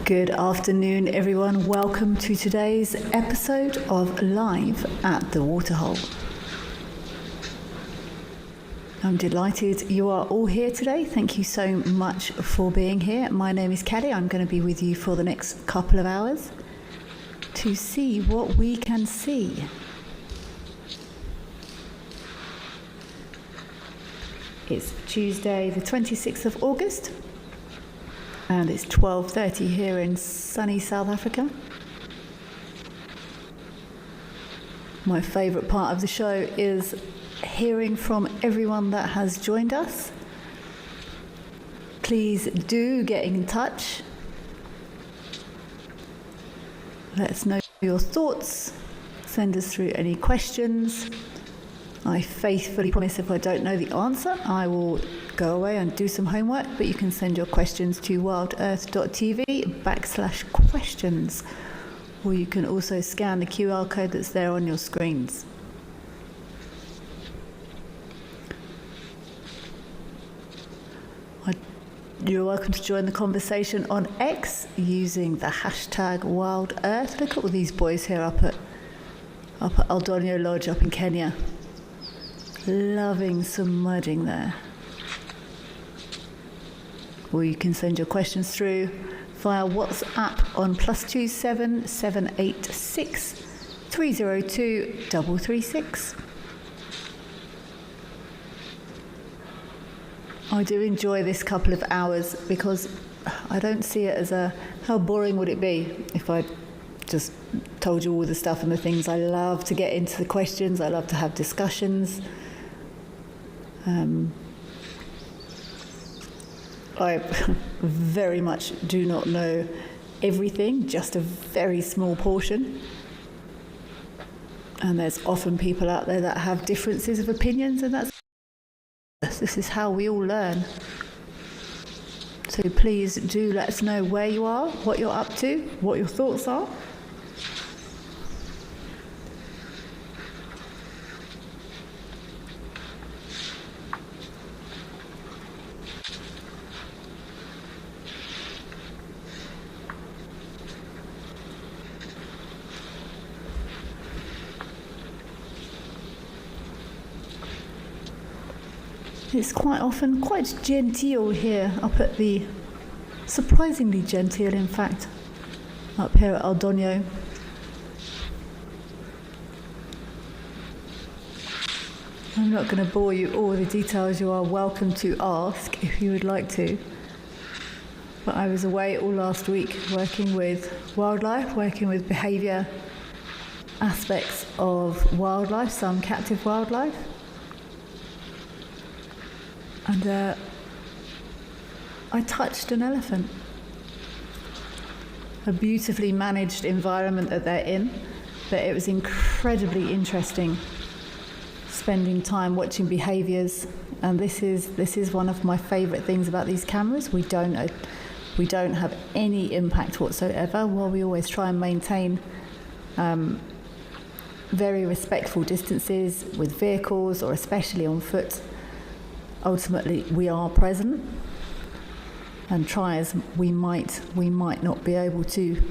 Good afternoon, everyone. Welcome to today's episode of Live at the Waterhole. I'm delighted you are all here today. Thank you so much for being here. My name is Kelly. I'm going to be with you for the next couple of hours to see what we can see. It's Tuesday, the 26th of August. And it's 12:30 here in sunny South Africa. My favourite part of the show is hearing from everyone that has joined us. Please do get in touch. Let us know your thoughts. Send us through any questions. I faithfully promise if I don't know the answer, I will go away and do some homework, but you can send your questions to wildearth.tv/questions, or you can also scan the QR code that's there on your screens. You're welcome to join the conversation on X using the hashtag WildEarth. Look at all these boys here up at Aldonyo Lodge up in Kenya. Loving some mudding there. Or you can send your questions through via WhatsApp on +27 786 302 336. I do enjoy this couple of hours because I don't see it as how boring would it be if I just told you all the stuff and the things. I love to get into the questions. I love to have discussions. I very much do not know everything, just a very small portion. And there's often people out there that have differences of opinions, and this is how we all learn. So please do let us know where you are, what you're up to, what your thoughts are. It's quite often quite genteel here up at surprisingly genteel in fact, up here at Aldonyo. I'm not going to bore you all with the details. You are welcome to ask if you would like to. But I was away all last week working with wildlife, working with behaviour aspects of wildlife, some captive wildlife. And I touched an elephant. A beautifully managed environment that they're in, but it was incredibly interesting spending time watching behaviours. And this is one of my favourite things about these cameras. We don't have any impact whatsoever, while we always try and maintain very respectful distances with vehicles, or especially on foot. Ultimately, we are present, and try as we might not be able to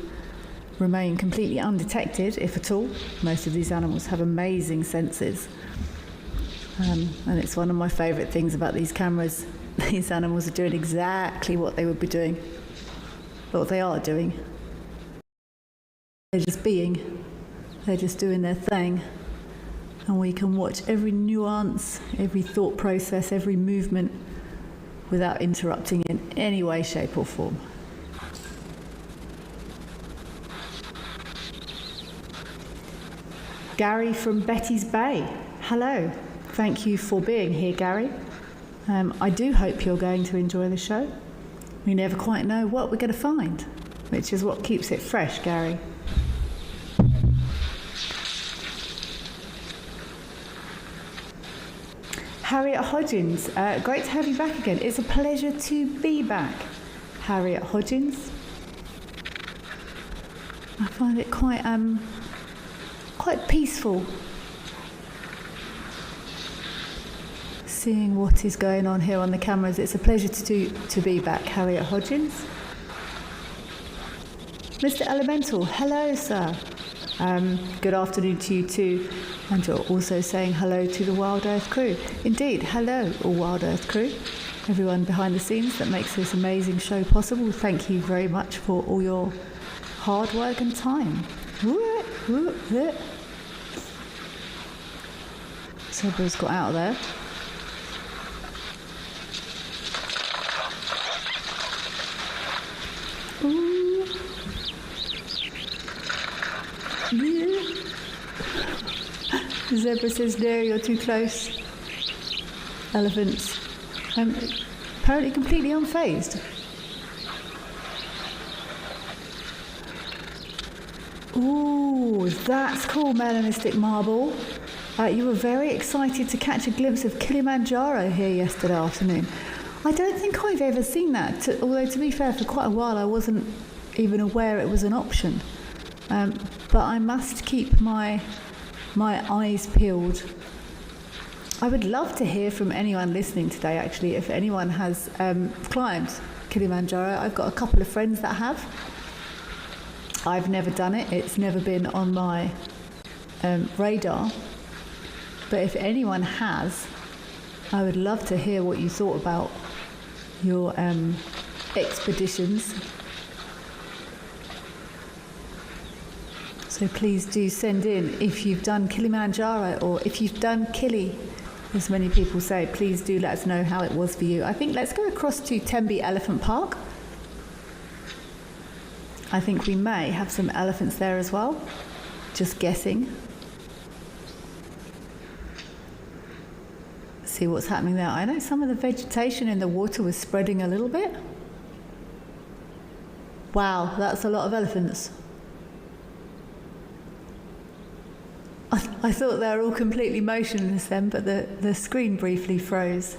remain completely undetected, if at all. Most of these animals have amazing senses. And it's one of my favourite things about these cameras. These animals are doing exactly what they would be doing, what they are doing. They're just being, they're just doing their thing. And we can watch every nuance, every thought process, every movement without interrupting in any way, shape or form. Gary from Betty's Bay. Hello. Thank you for being here, Gary. I do hope you're going to enjoy the show. We never quite know what we're going to find, which is what keeps it fresh, Gary. Harriet Hodgins, great to have you back again. It's a pleasure to be back, Harriet Hodgins. I find it quite peaceful seeing what is going on here on the cameras. It's a pleasure to be back, Harriet Hodgins. Mr. Elemental, hello, sir. Good afternoon to you too. And you're also saying hello to the Wild Earth crew. Indeed, hello, all Wild Earth crew. Everyone behind the scenes that makes this amazing show possible. Thank you very much for all your hard work and time. Zebra's got out of there. Ooh. Yeah. The zebra says, no, you're too close. Elephants. Apparently completely unfazed. Ooh, that's cool, Melanistic Marble. You were very excited to catch a glimpse of Kilimanjaro here yesterday afternoon. I don't think I've ever seen that, although to be fair, for quite a while I wasn't even aware it was an option. But I must keep my eyes peeled. I would love to hear from anyone listening today, actually, if anyone has climbed Kilimanjaro. I've got a couple of friends that have. I've never done it. It's never been on my radar. But if anyone has, I would love to hear what you thought about your expeditions. So please do send in if you've done Kilimanjaro, or if you've done Kili, as many people say. Please do let us know how it was for you. I think let's go across to Tembe Elephant Park. I think we may have some elephants there as well. Just guessing. See what's happening there. I know some of the vegetation in the water was spreading a little bit. Wow, that's a lot of elephants. I thought they were all completely motionless then, but the screen briefly froze.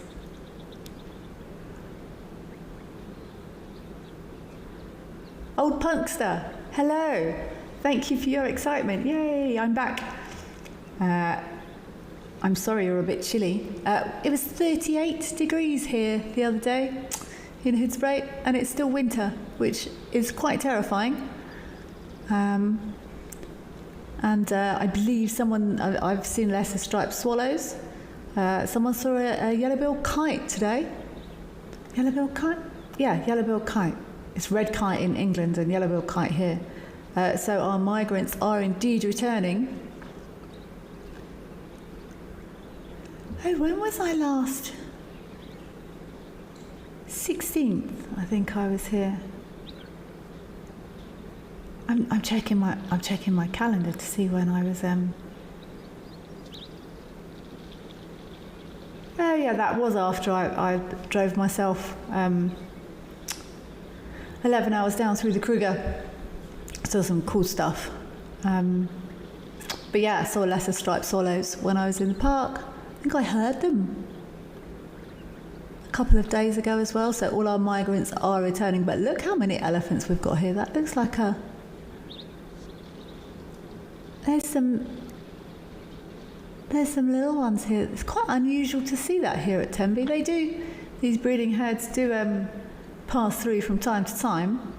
Old Punkster, hello. Thank you for your excitement. Yay, I'm back. I'm sorry you're a bit chilly. It was 38 degrees here the other day in Hoodsbury, and it's still winter, which is quite terrifying. And I believe I've seen lesser striped swallows. Someone saw a yellow-billed kite today. Yellow-billed kite? Yeah, yellow-billed kite. It's red kite in England and yellow-billed kite here. So our migrants are indeed returning. Oh, when was I last? 16th, I think I was here. I'm checking my calendar to see when I was. Oh yeah, that was after I drove myself 11 hours down through the Kruger. Saw some cool stuff. But yeah, I saw lesser striped swallows when I was in the park. I think I heard them a couple of days ago as well. So all our migrants are returning. But look how many elephants we've got here. That looks like a. There's some little ones here. It's quite unusual to see that here at Tembe. They do, these breeding herds do pass through from time to time.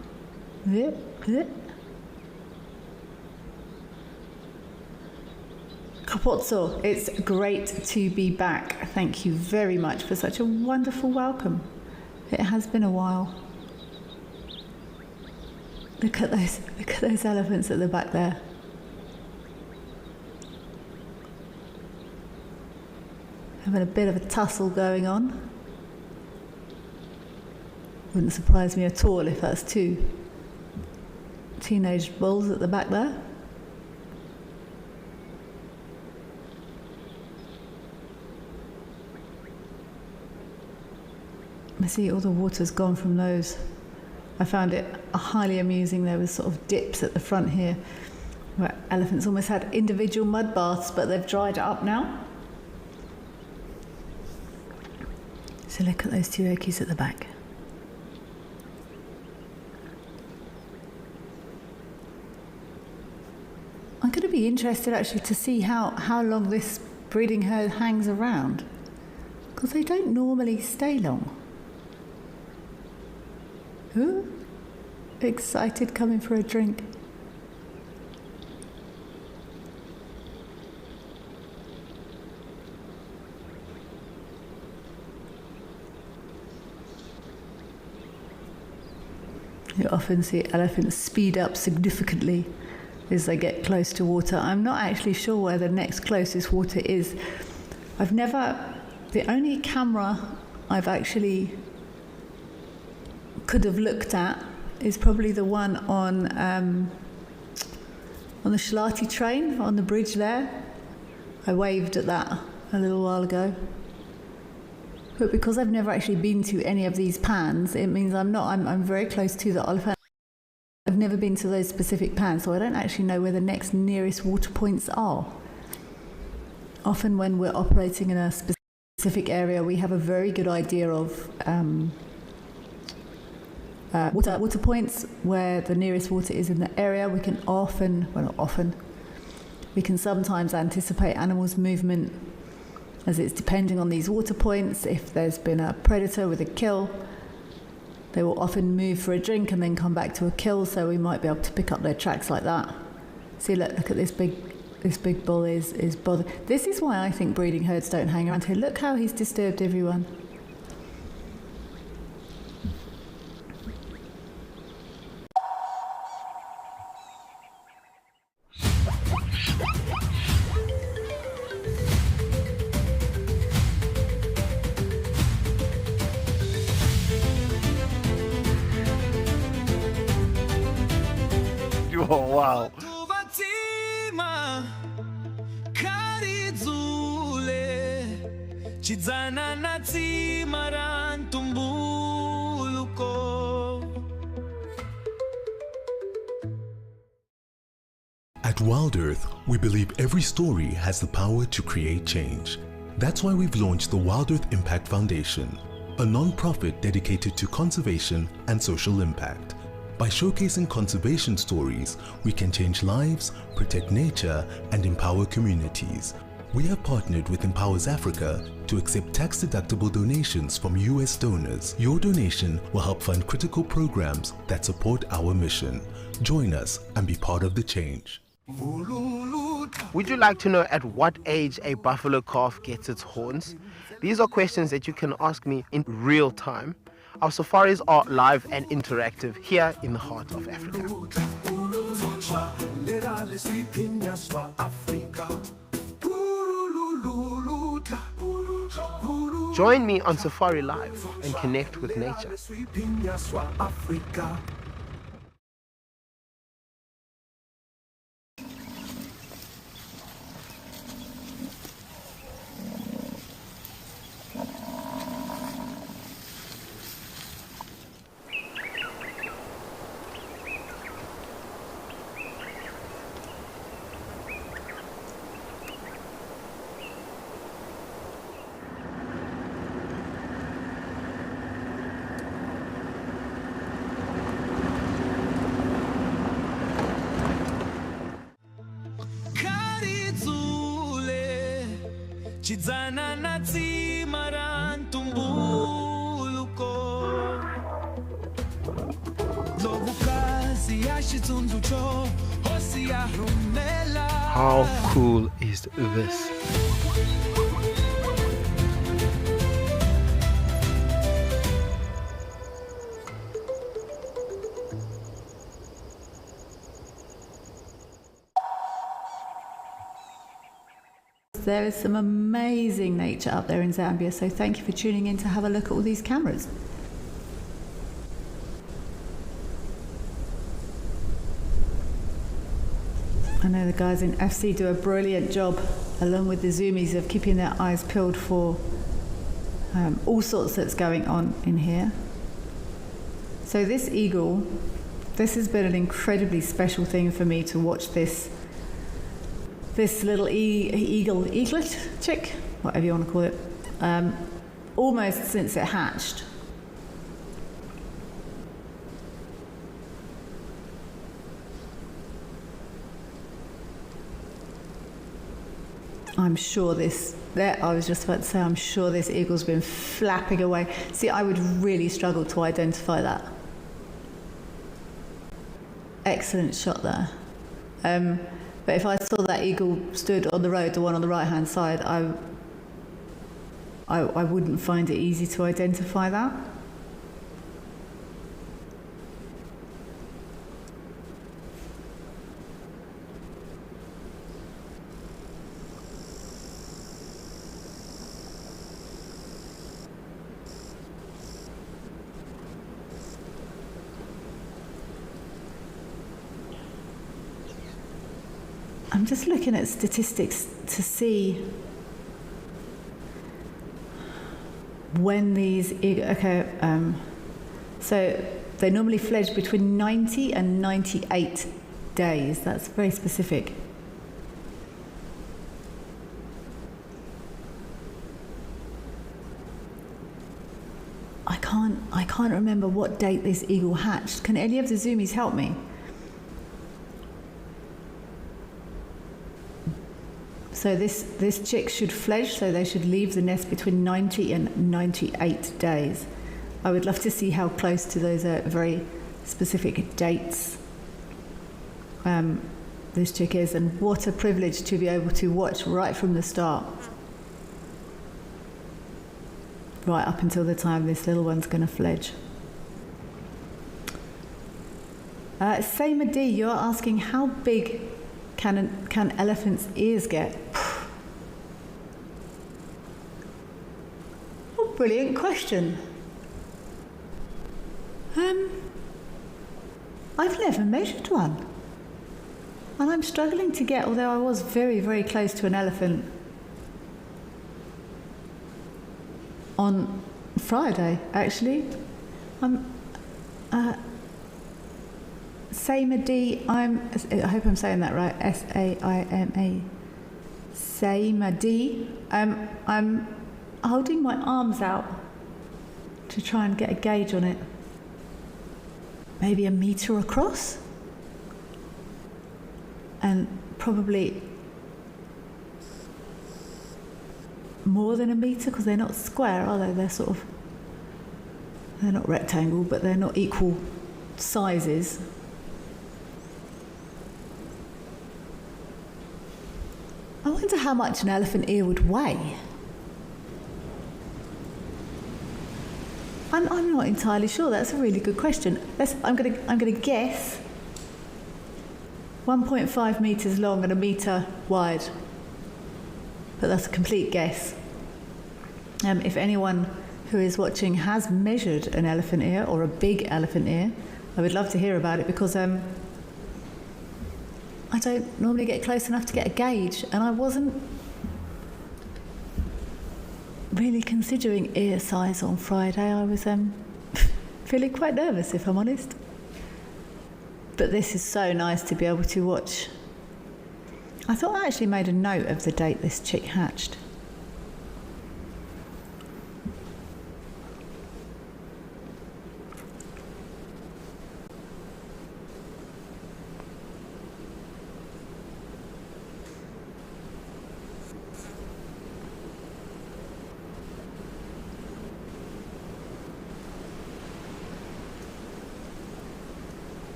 Kapotso, it's great to be back. Thank you very much for such a wonderful welcome. It has been a while. Look at those elephants at the back there. Having a bit of a tussle going on. Wouldn't surprise me at all if that's two teenage bulls at the back there. I see all the water's gone from those. I found it highly amusing. There was sort of dips at the front here where elephants almost had individual mud baths, but they've dried it up now. So look at those two okies at the back. I'm going to be interested actually to see how long this breeding herd hangs around, because they don't normally stay long. Ooh, excited coming for a drink. You often see elephants speed up significantly as they get close to water. I'm not actually sure where the next closest water is. The only camera I've actually could have looked at is probably the one on the Shalati train, on the bridge there. I waved at that a little while ago. But because I've never actually been to any of these pans, it means I'm very close to the Oliphant. I've never been to those specific pans, so I don't actually know where the next nearest water points are. Often when we're operating in a specific area, we have a very good idea of water points where the nearest water is in the area. We can we can sometimes anticipate animals' movement, as it's depending on these water points. If there's been a predator with a kill, they will often move for a drink and then come back to a kill, so we might be able to pick up their tracks like that. See, look at this big bull is bothered. This is why I think breeding herds don't hang around here. Look how he's disturbed everyone. Oh, wow. At Wild Earth, we believe every story has the power to create change. That's why we've launched the Wild Earth Impact Foundation, a non-profit dedicated to conservation and social impact. By showcasing conservation stories, we can change lives, protect nature, and empower communities. We have partnered with Empowers Africa to accept tax-deductible donations from US donors. Your donation will help fund critical programs that support our mission. Join us and be part of the change. Would you like to know at what age a buffalo calf gets its horns? These are questions that you can ask me in real time. Our safaris are live and interactive here in the heart of Africa. Join me on Safari Live and connect with nature. Chidzana na tsima ra ntumbuluko Dzovukazi How cool is this? There is some amazing nature up there in Zambia, so thank you for tuning in to have a look at all these cameras. I know the guys in FC do a brilliant job, along with the zoomies, of keeping their eyes peeled for all sorts that's going on in here. So this eagle, this has been an incredibly special thing for me to watch this little eaglet chick, whatever you want to call it, almost since it hatched. I'm sure I was just about to say, I'm sure this eagle's been flapping away. See, I would really struggle to identify that. Excellent shot there. But if I saw that eagle stood on the road, the one on the right-hand side, I wouldn't find it easy to identify that. I'm just looking at statistics to see when these so they normally fledge between 90 and 98 days. That's very specific. I can't remember what date this eagle hatched. Can any of the zoomies help me? So this chick should fledge, so they should leave the nest between 90 and 98 days. I would love to see how close to those very specific dates this chick is, and what a privilege to be able to watch right from the start, right up until the time this little one's going to fledge. Sayma D, you're asking how big can elephants' ears get? What a brilliant question. I've never measured one. And I'm struggling to get, although I was very, very close to an elephant on Friday, actually. Sayma D, I hope I'm saying that right, S-A-I-M-A. Sayma D. I'm holding my arms out to try and get a gauge on it. Maybe a metre across? And probably more than a metre, because they're not square, are they? They're not rectangle, but they're not equal sizes. I wonder how much an elephant ear would weigh. I'm not entirely sure. That's a really good question. I'm going to guess 1.5 metres long and a metre wide. But that's a complete guess. If anyone who is watching has measured an elephant ear or a big elephant ear, I would love to hear about it, because I don't normally get close enough to get a gauge, and I wasn't really considering ear size on Friday. I was feeling quite nervous, if I'm honest. But this is so nice to be able to watch. I thought I actually made a note of the date this chick hatched.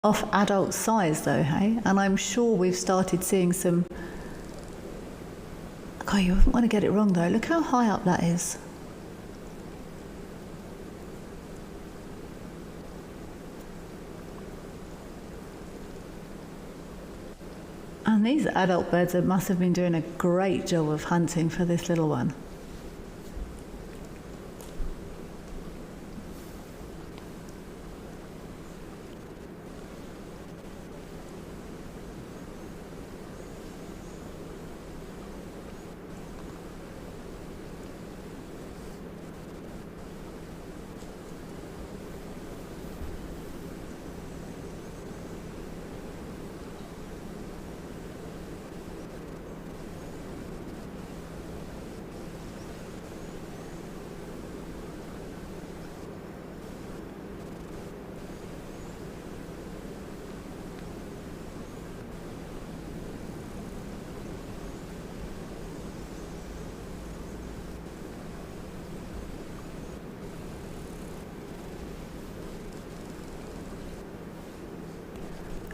off adult size though, hey? And I'm sure we've started seeing some... God, you wouldn't want to get it wrong though. Look how high up that is. And these adult birds must have been doing a great job of hunting for this little one.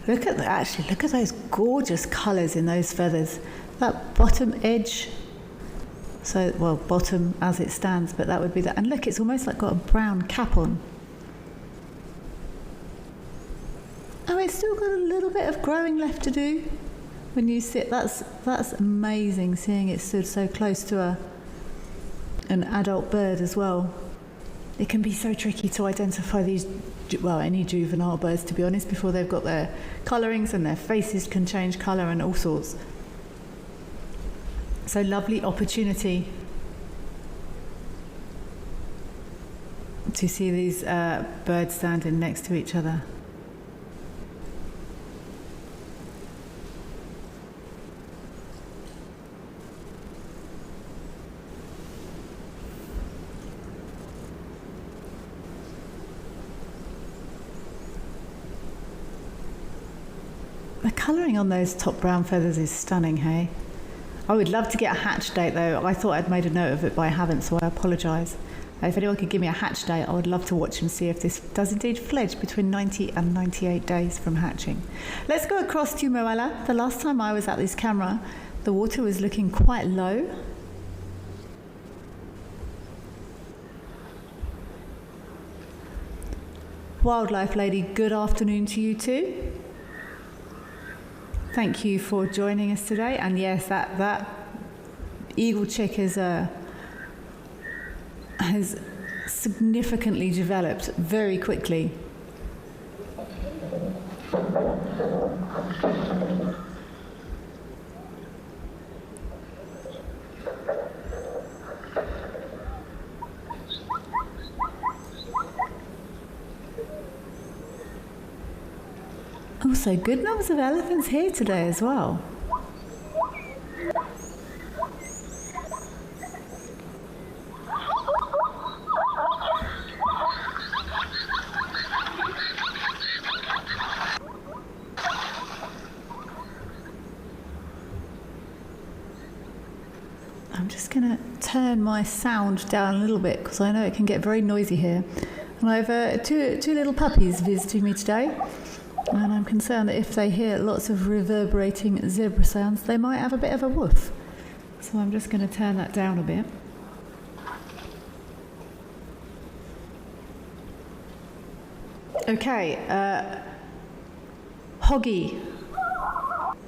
Look at those gorgeous colours in those feathers. That bottom edge, so, well, bottom as it stands, but that would be that. And look, it's almost like got a brown cap on. Oh, it's still got a little bit of growing left to do. When you sit, that's amazing, seeing it stood so close to an adult bird as well. It can be so tricky to identify these, well, any juvenile birds, to be honest, before they've got their colourings, and their faces can change colour and all sorts. So lovely opportunity to see these birds standing next to each other. The colouring on those top brown feathers is stunning, hey? I would love to get a hatch date though. I thought I'd made a note of it, but I haven't, so I apologise. If anyone could give me a hatch date, I would love to watch and see if this does indeed fledge between 90 and 98 days from hatching. Let's go across to Moella. The last time I was at this camera, the water was looking quite low. Wildlife lady, good afternoon to you too. Thank you for joining us today. And yes, that eagle chick has significantly developed very quickly. Also, good numbers of elephants here today as well. I'm just going to turn my sound down a little bit because I know it can get very noisy here. And I have two little puppies visiting me today. And I'm concerned that if they hear lots of reverberating zebra sounds, they might have a bit of a woof. So I'm just going to turn that down a bit. Okay, Hoggy,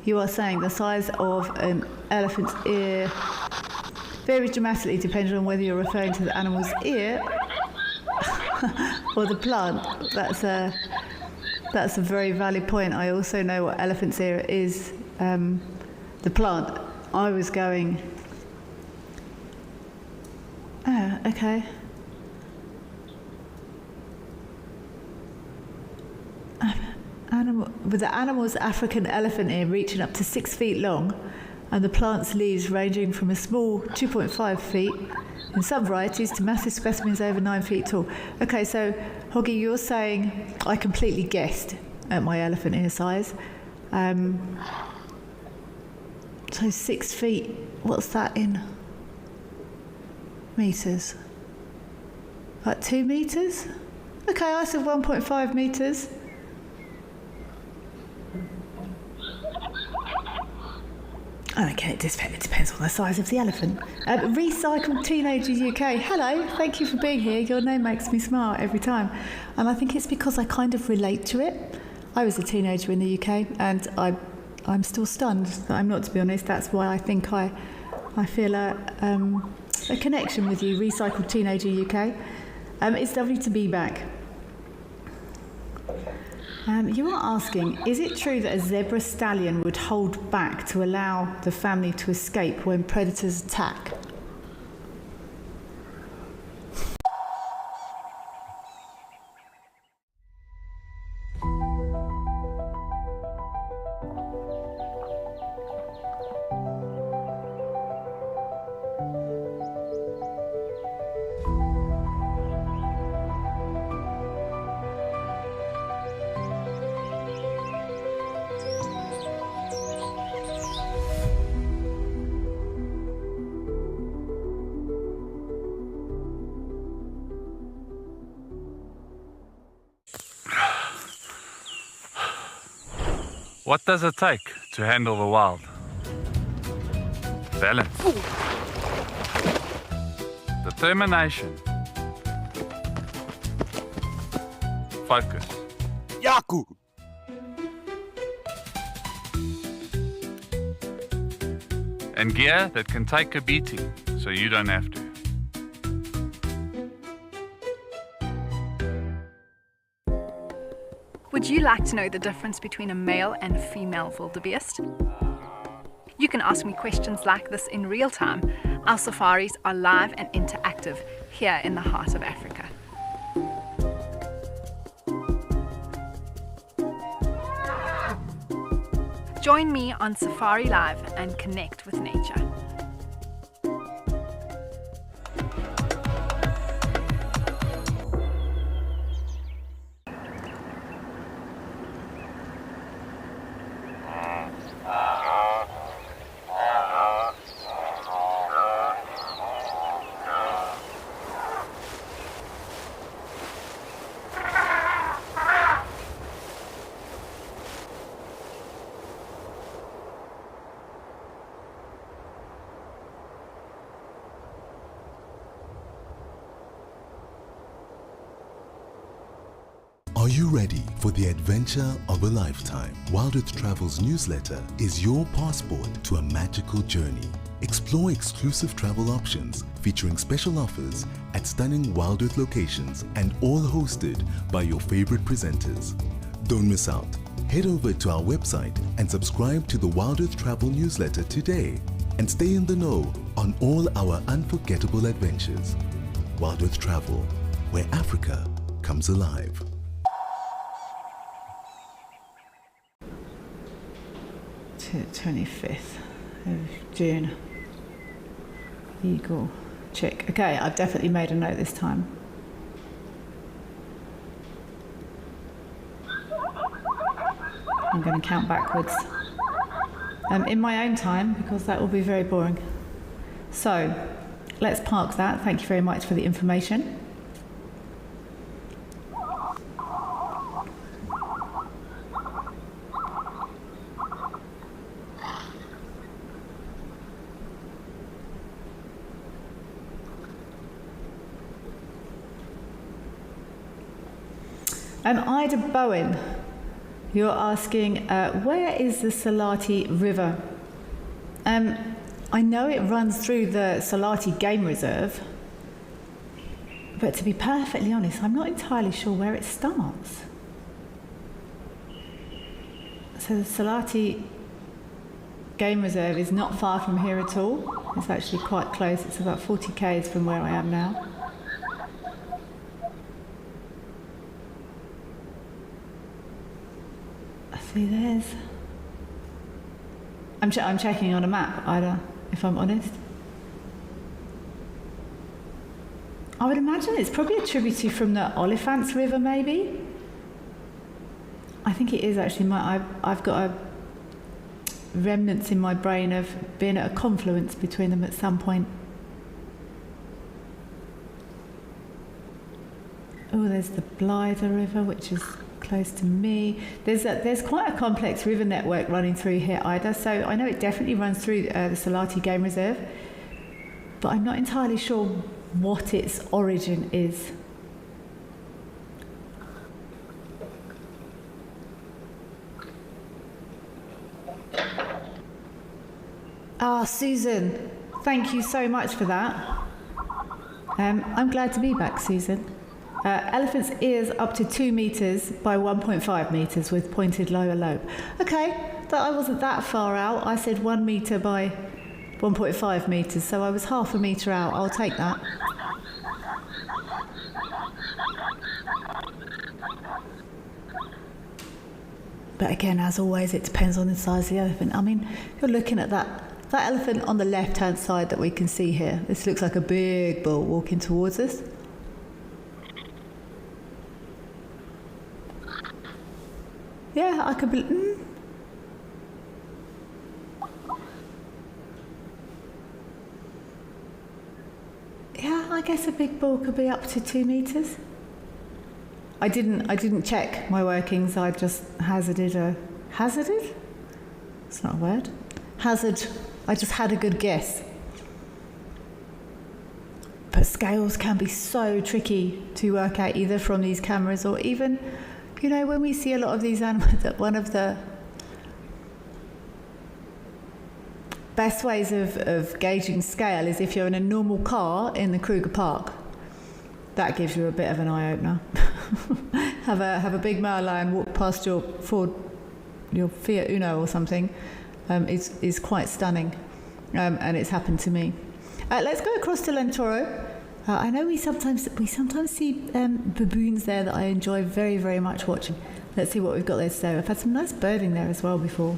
you are saying the size of an elephant's ear varies dramatically depending on whether you're referring to the animal's ear or the plant. That's a very valid point. I also know what elephant's ear is, the plant. I was going, oh, okay. With the animal's African elephant ear reaching up to 6 feet long, and the plant's leaves ranging from a small 2.5 feet in some varieties to massive specimens over 9 feet tall. Okay, so Hoggy, you're saying I completely guessed at my elephant ear size. So 6 feet, what's that in meters? About 2 meters? Okay, I said 1.5 meters. Okay, it depends on the size of the elephant. Recycled Teenagers UK. Hello, thank you for being here. Your name makes me smile every time. And I think it's because I kind of relate to it. I was a teenager in the UK and I'm still stunned that I'm not, to be honest. That's why I think I feel a connection with you, Recycled Teenager UK. It's lovely to be back. You are asking, is it true that a zebra stallion would hold back to allow the family to escape when predators attack? What does it take to handle the wild? Balance. Determination. Focus. Yaku! And gear that can take a beating so you don't have to. Would you like to know the difference between a male and female wildebeest? You can ask me questions like this in real time. Our safaris are live and interactive here in the heart of Africa. Join me on Safari Live and connect with nature. Are you ready for the adventure of a lifetime? Wild Earth Travel's newsletter is your passport to a magical journey. Explore exclusive travel options featuring special offers at stunning Wild Earth locations and all hosted by your favorite presenters. Don't miss out. Head over to our website and subscribe to the Wild Earth Travel newsletter today and stay in the know on all our unforgettable adventures. Wild Earth Travel, where Africa comes alive. To 25th of June. Eagle, chick. Okay, I've definitely made a note this time. I'm going to count backwards. In my own time, because that will be very boring. So, let's park that. Thank you very much for the information. Ida Bowen, you're asking, where is the Salati River? I know it runs through the Salati Game Reserve, but to be perfectly honest, I'm not entirely sure where it starts. So the Salati Game Reserve is not far from here at all. It's actually quite close. It's about 40 k's from where I am now. See, there's... I'm checking on a map, Ida, if I'm honest. I would imagine it's probably a tributary from the Olifants River, maybe. I think it is actually. I've got a remnants in my brain of being at a confluence between them at some point. Oh, there's the Blythe River, which is close to me. There's quite a complex river network running through here, Ida, so I know it definitely runs through the Salati Game Reserve, but I'm not entirely sure what its origin is. Ah, Susan, thank you so much for that. I'm glad to be back, Susan. Elephant's ears up to 2 meters by 1.5 meters with pointed lower lobe. Okay, I wasn't that far out. I said 1 meter by 1.5 meters, so I was half a meter out. I'll take that. But again, as always, it depends on the size of the elephant. I mean, you're looking at that elephant on the left-hand side that we can see here. This looks like a big bull walking towards us. Yeah, I could be... Yeah, I guess a big bull could be up to 2 meters. I didn't check my workings. I just hazarded? It's not a word. I just had a good guess. But scales can be so tricky to work out, either from these cameras or even, you know, when we see a lot of these animals, that one of the best ways of gauging scale is if you're in a normal car in the Kruger Park. That gives you a bit of an eye-opener. have a big male lion walk past your Fiat Uno or something. Is quite stunning, and it's happened to me. Let's go across to Lentoro. I know we sometimes see baboons there that I enjoy very, very much watching. Let's see what we've got there today. I've had some nice birding there as well before.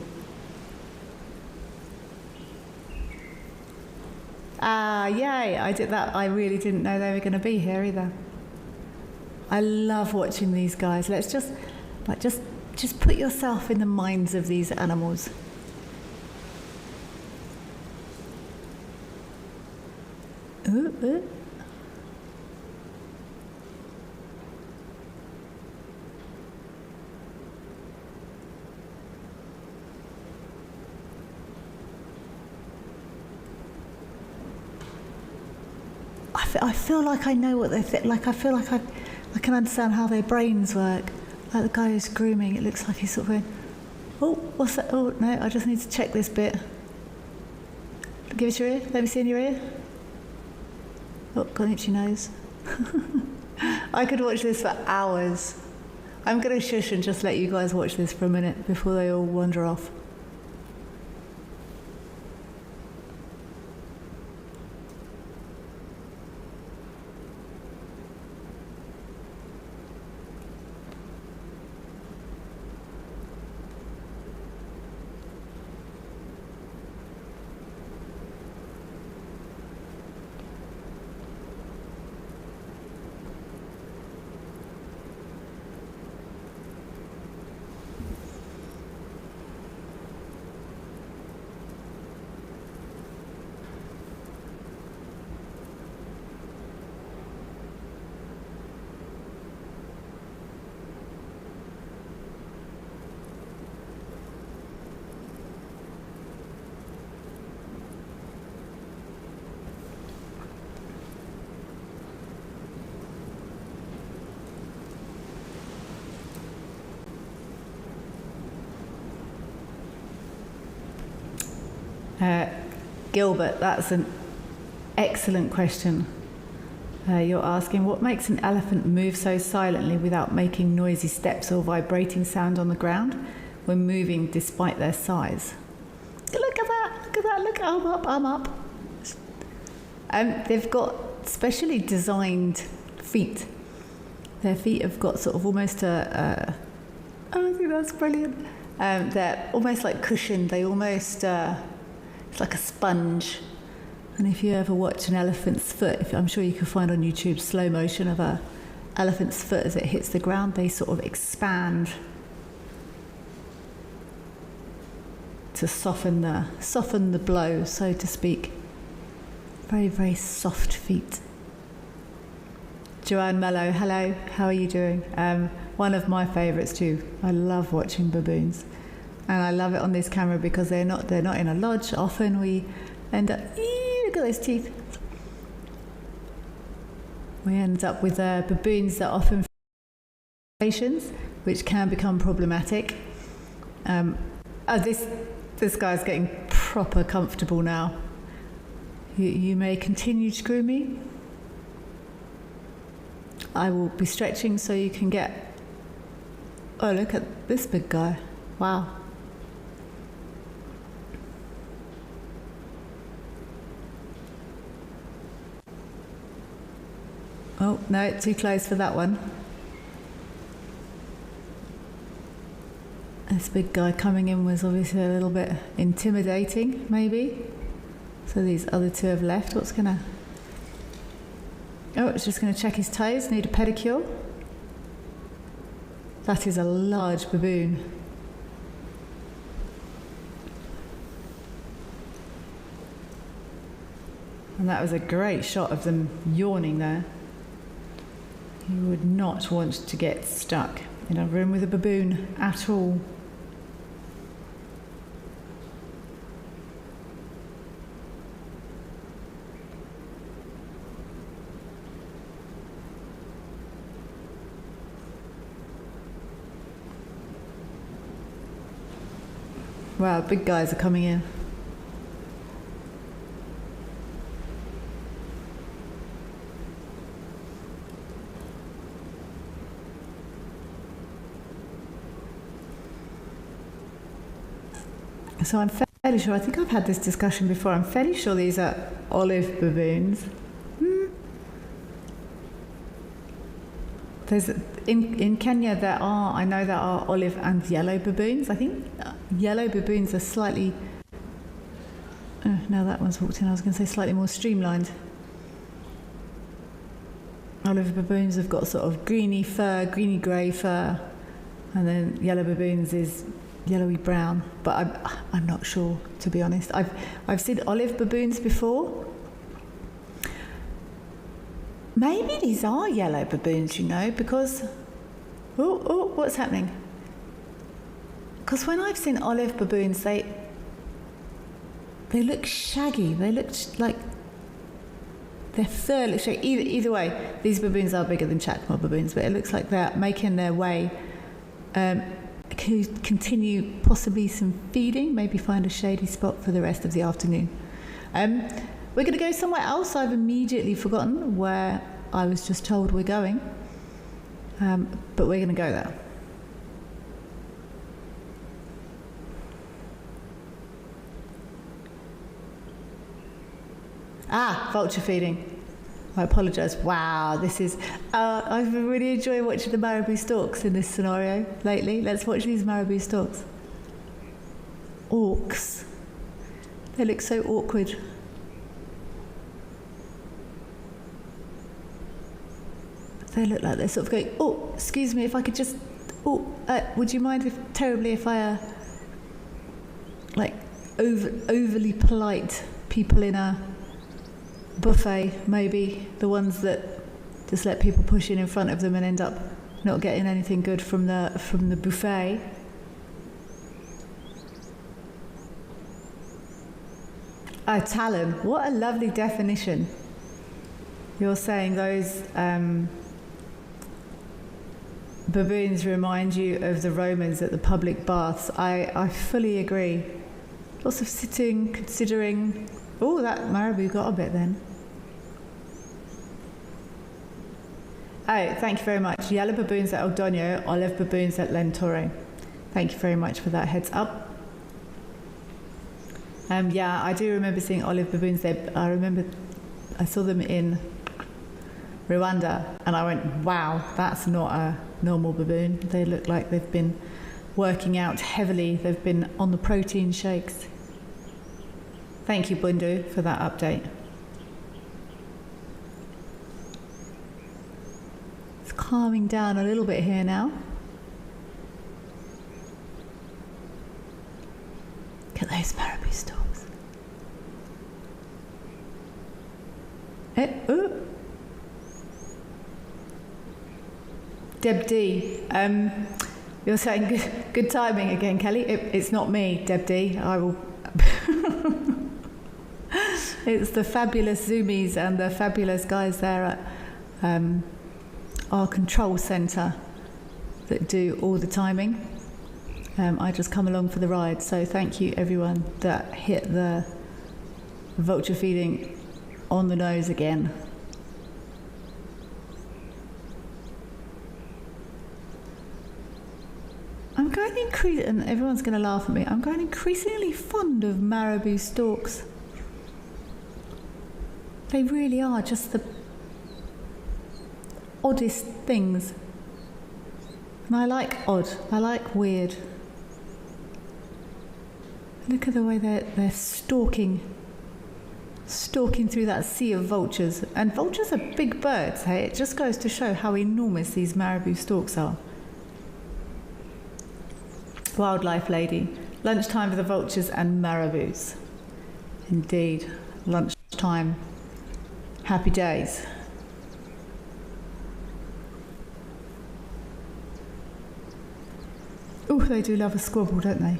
Yay! I did that. I really didn't know they were going to be here either. I love watching these guys. Let's just put yourself in the minds of these animals. Ooh. I feel like I know what they think. Like I feel like I can understand how their brains work. Like the guy who's grooming, it looks like he's sort of going, oh, what's that? Oh no, I just need to check this bit. Give us your ear. Let me see in your ear. Oh, got an itchy nose. I could watch this for hours. I'm going to shush and just let you guys watch this for a minute before they all wander off. Gilbert, that's an excellent question. You're asking, what makes an elephant move so silently without making noisy steps or vibrating sound on the ground when moving despite their size? Look at that, look, I'm up. They've got specially designed feet. Their feet have got sort of almost I think that's brilliant. They're almost like cushioned, they almost... it's like a sponge. And if you ever watch an elephant's foot, I'm sure you can find on YouTube slow motion of a elephant's foot as it hits the ground, they sort of expand to soften the blow, so to speak. Very, very soft feet. Joanne Mello, hello, how are you doing? One of my favourites too. I love watching baboons, and I love it on this camera because they're not in a lodge. Often we end up, look at those teeth. We end up with baboons that often which can become problematic. This guy's getting proper comfortable now. You may continue to screw me. I will be stretching so you can get... Oh, look at this big guy. Wow. Oh, no, too close for that one. This big guy coming in was obviously a little bit intimidating, maybe. So these other two have left. What's gonna... Oh, it's just gonna check his toes, need a pedicure. That is a large baboon. And that was a great shot of them yawning there. You would not want to get stuck in a room with a baboon at all. Wow, big guys are coming in. So I'm fairly sure, I think I've had this discussion before, I'm fairly sure these are olive baboons. There's, in Kenya I know there are olive and yellow baboons. I think yellow baboons are slightly, now that one's walked in, I was going to say slightly more streamlined. Olive baboons have got sort of greeny fur, greeny grey fur, and then yellow baboons is yellowy brown, but I'm not sure, to be honest. I've seen olive baboons before. Maybe these are yellow baboons, you know, because what's happening? Because when I've seen olive baboons, they look shaggy. They look like their fur looks shaggy. Either way, these baboons are bigger than Chacma baboons, but it looks like they're making their way. Continue possibly some feeding, maybe find a shady spot for the rest of the afternoon. We're going to go somewhere else. I've immediately forgotten where I was just told we're going, but we're going to go there. Vulture feeding. I apologise. Wow, this is... I've been really enjoying watching the marabou storks in this scenario lately. Let's watch these marabou storks. Orcs. They look so awkward. They look like they're sort of going, oh, excuse me, if I could just... would you mind if I... like, overly polite people in a... buffet, maybe, the ones that just let people push in front of them and end up not getting anything good from the buffet. A talon, what a lovely definition. You're saying those baboons remind you of the Romans at the public baths. I fully agree. Lots of sitting, considering. Oh, that marabou got a bit then. Oh, thank you very much. Yellow baboons at El Doño, olive baboons at Lentore. Thank you very much for that heads up. Yeah, I do remember seeing olive baboons there. I remember I saw them in Rwanda and I went, wow, that's not a normal baboon. They look like they've been working out heavily. They've been on the protein shakes. Thank you, Bundu, for that update. It's calming down a little bit here now. Look at those marabou storks. Deb D. You're saying good timing again, Kelly. It's not me, Deb D. I will. It's the fabulous Zoomies and the fabulous guys there at our control centre that do all the timing. I just come along for the ride. So thank you, everyone that hit the vulture feeding on the nose again. I'm growing and everyone's going to laugh at me, I'm growing increasingly fond of marabou storks. They really are just the oddest things. And I like odd, I like weird. Look at the way they're stalking through that sea of vultures. And vultures are big birds, hey? It just goes to show how enormous these marabou storks are. Wildlife lady. Lunchtime for the vultures and marabous. Indeed. Lunchtime. Happy days. Oh, they do love a squabble, don't they?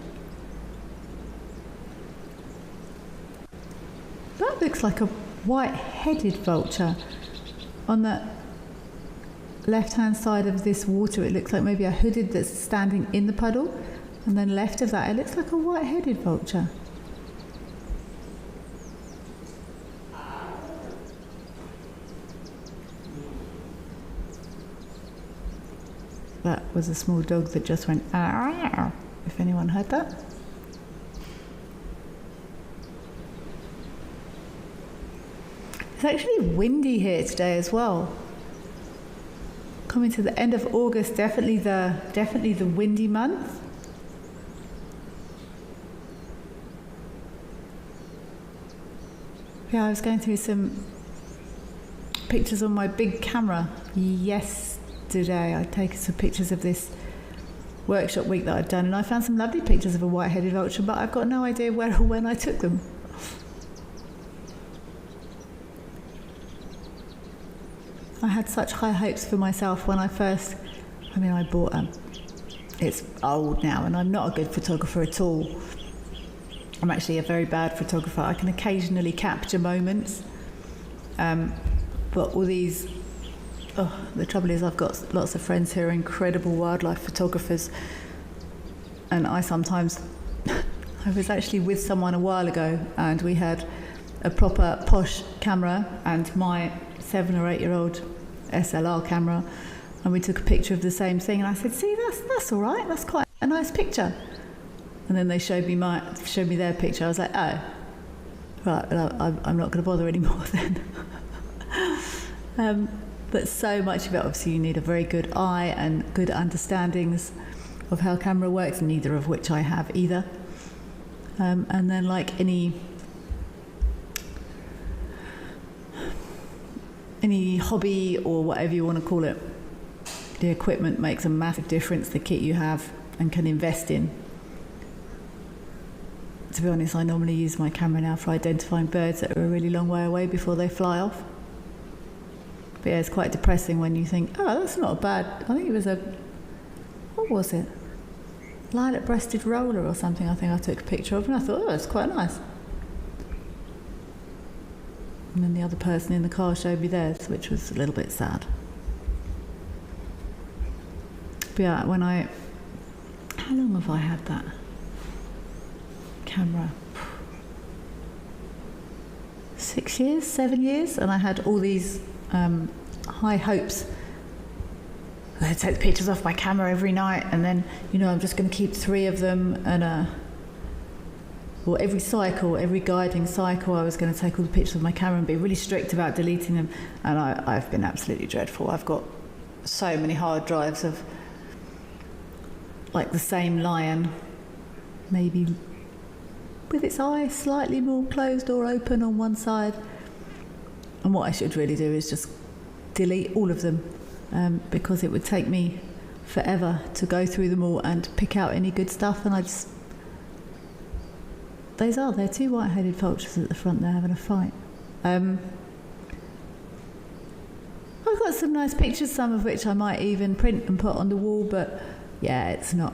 That looks like a white-headed vulture. On the left-hand side of this water, it looks like maybe a hooded that's standing in the puddle. And then left of that, it looks like a white-headed vulture. That was a small dog that just went, "Arr," if anyone heard that. It's actually windy here today as well. Coming to the end of August, definitely the windy month. Yeah, I was going through some pictures on my big camera yesterday. I'd taken some pictures of this workshop week that I'd done, and I found some lovely pictures of a white-headed vulture, but I've got no idea where or when I took them. I had such high hopes for myself when I bought them. It's old now, and I'm not a good photographer at all. I'm actually a very bad photographer. I can occasionally capture moments, but all these, the trouble is I've got lots of friends who are incredible wildlife photographers, and I was actually with someone a while ago, and we had a proper posh camera and my 7 or 8 year old SLR camera, and we took a picture of the same thing, and I said, see, that's all right, that's quite a nice picture. And then they showed me their picture. I was like, oh, right, I'm not going to bother anymore then. But so much of it, obviously, you need a very good eye and good understandings of how camera works, neither of which I have either. And then, like any hobby or whatever you want to call it, the equipment makes a massive difference, the kit you have and can invest in. To be honest, I normally use my camera now for identifying birds that are a really long way away before they fly off. But yeah, it's quite depressing when you think, oh, that's not a bad, I think it was what was it? Lilac-breasted roller or something I think I took a picture of, and I thought, oh, that's quite nice. And then the other person in the car showed me theirs, which was a little bit sad. But yeah, how long have I had that camera? 6 years, 7 years, and I had all these high hopes. I'd take pictures off my camera every night, and then, I'm just going to keep 3 of them, and every guiding cycle, I was going to take all the pictures of my camera and be really strict about deleting them, and I've been absolutely dreadful. I've got so many hard drives of like the same lion, maybe with its eye slightly more closed or open on one side. And what I should really do is just delete all of them, because it would take me forever to go through them all and pick out any good stuff, and they're 2 white-headed vultures at the front there having a fight. I've got some nice pictures, some of which I might even print and put on the wall, but yeah, it's not...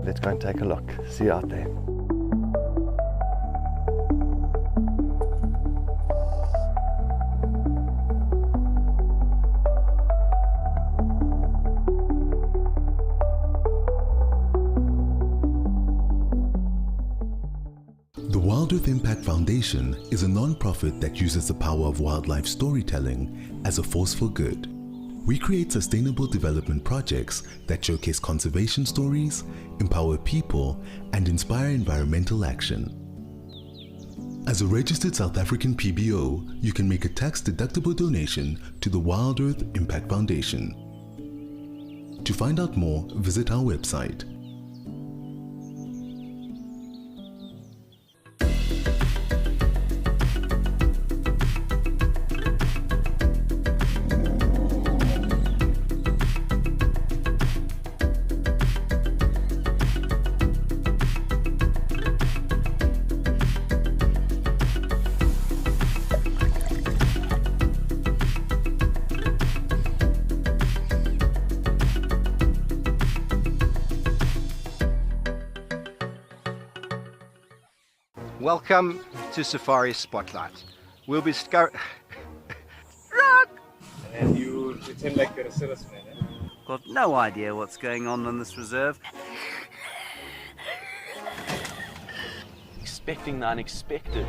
Let's go and take a look. See you out there. The Wild Earth Impact Foundation is a non-profit that uses the power of wildlife storytelling as a force for good. We create sustainable development projects that showcase conservation stories, empower people, and inspire environmental action. As a registered South African PBO, you can make a tax-deductible donation to the Wild Earth Impact Foundation. To find out more, visit our website. Welcome to Safari Spotlight. We'll be And you pretend like you're a serviceman, eh? Got no idea what's going on this reserve. Expecting the unexpected.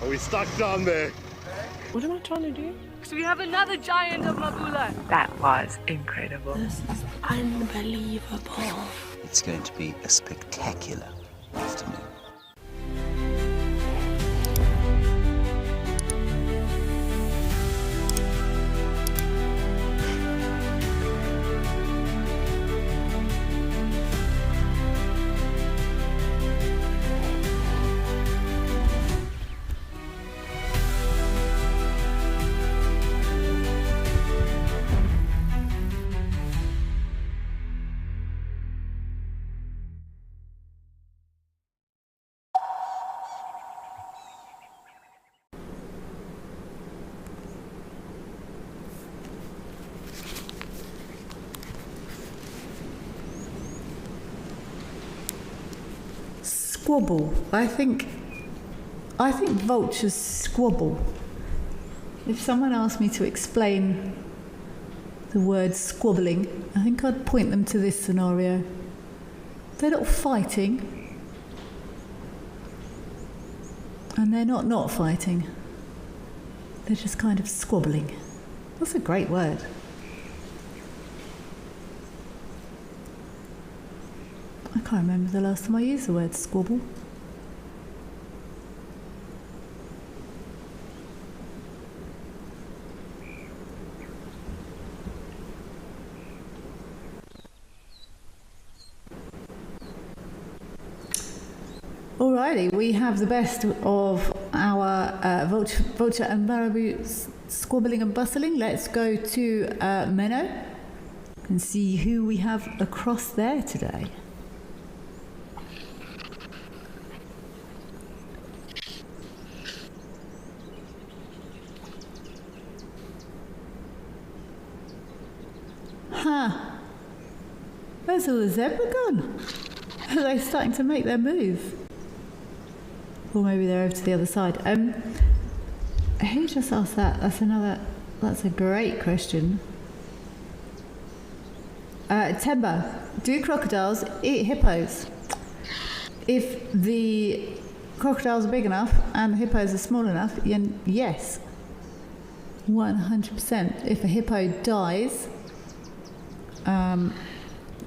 Are we stuck down there? What am I trying to do? So we have another giant of Mabula. That was incredible. This is unbelievable. It's going to be a spectacular afternoon. Squabble. I think vultures squabble. If someone asked me to explain the word squabbling, I think I'd point them to this scenario. They're not fighting, and they're not fighting. They're just kind of squabbling. That's a great word. I can't remember the last time I used the word squabble. Alrighty, we have the best of our vulture and marabou squabbling and bustling. Let's go to Menno and see who we have across there today. Where's all the zebra gone? Are they starting to make their move? Or maybe they're over to the other side. Who just asked that? That's a great question. Temba, do crocodiles eat hippos? If the crocodiles are big enough and the hippos are small enough, yes. 100%. If a hippo dies,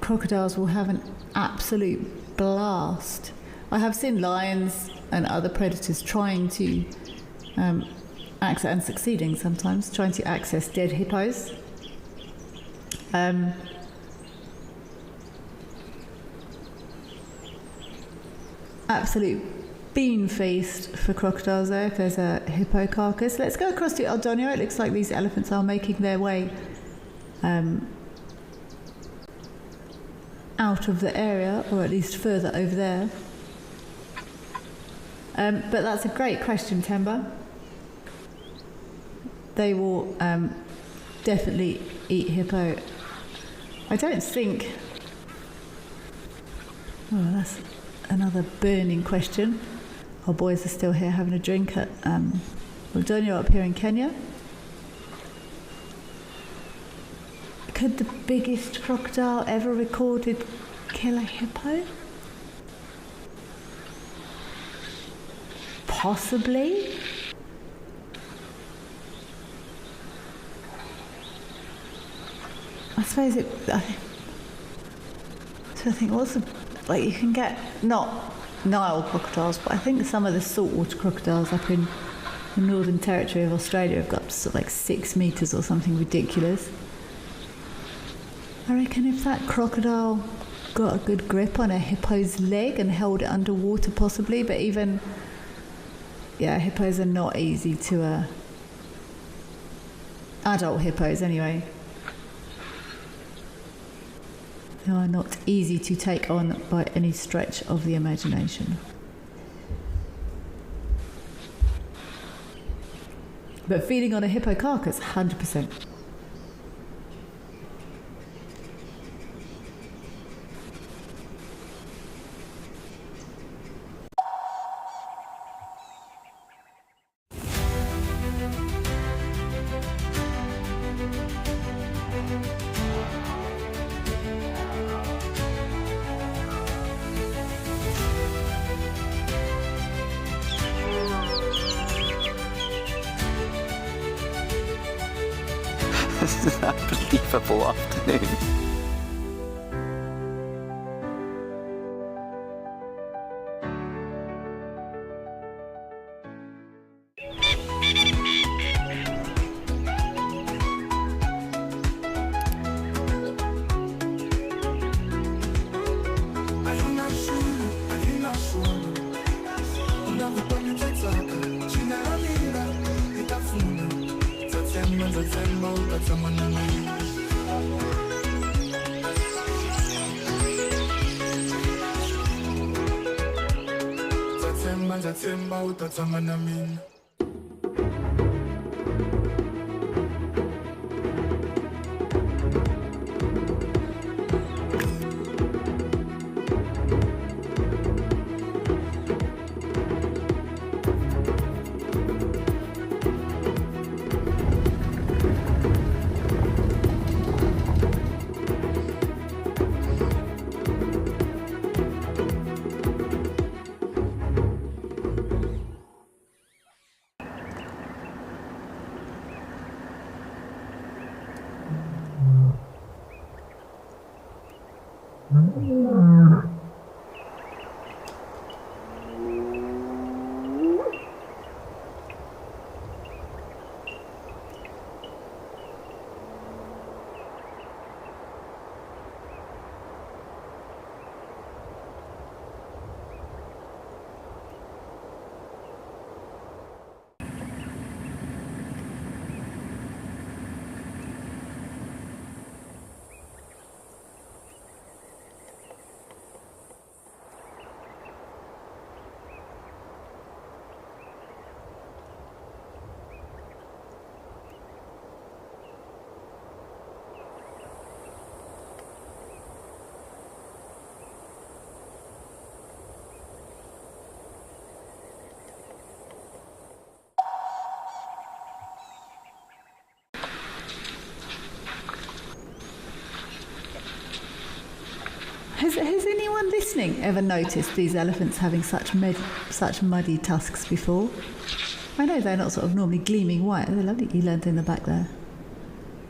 crocodiles will have an absolute blast. I have seen lions and other predators trying to access, and succeeding sometimes, trying to access dead hippos. Absolute bean feast for crocodiles there if there's a hippo carcass. Let's go across to Aldonio. It looks like these elephants are making their way out of the area, or at least further over there. But that's a great question, Temba. They will definitely eat hippo. I don't think... Oh, that's another burning question. Our boys are still here having a drink at Aldonio up here in Kenya. Could the biggest crocodile ever recorded kill a hippo? Possibly. I suppose it... I think what's the... Like, you can get... Not Nile crocodiles, but I think some of the saltwater crocodiles up in the Northern Territory of Australia have got sort of like 6 metres or something ridiculous. I reckon if that crocodile got a good grip on a hippo's leg and held it underwater possibly, but even... Yeah, hippos are not easy to... adult hippos anyway. They are not easy to take on by any stretch of the imagination. But feeding on a hippo carcass, 100%. This is an unbelievable afternoon. Has anyone listening ever noticed these elephants having such muddy tusks before? I know they're not sort of normally gleaming white. They're lovely eland in the back there.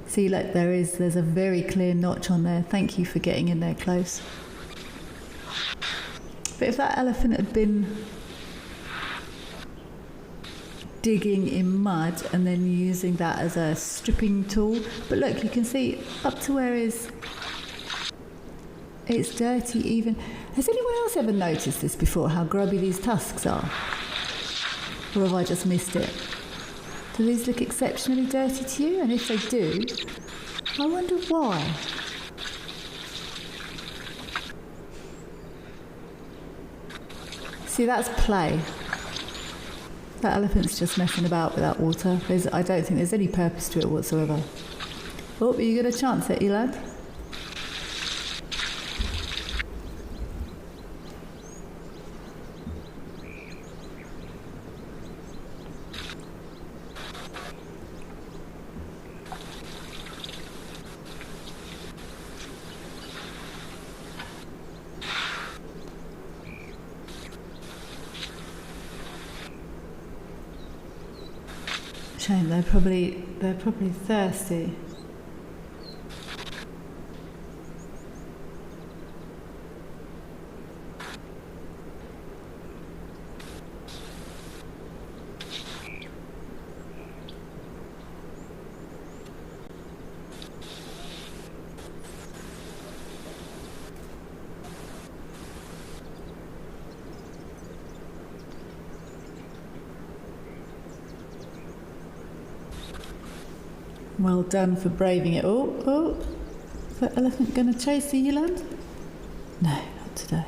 See, look, there's a very clear notch on there. Thank you for getting in there close. But if that elephant had been digging in mud and then using that as a stripping tool, but look, you can see up to where it's dirty even. Has anyone else ever noticed this before, how grubby these tusks are? Or have I just missed it? Do these look exceptionally dirty to you? And if they do, I wonder why. See, that's play. That elephant's just messing about with that water. I don't think there's any purpose to it whatsoever. Oh, you get a chance at Eland? Shame, they're probably thirsty. Well done for braving it. Oh, is that elephant going to chase the eland? No, not today.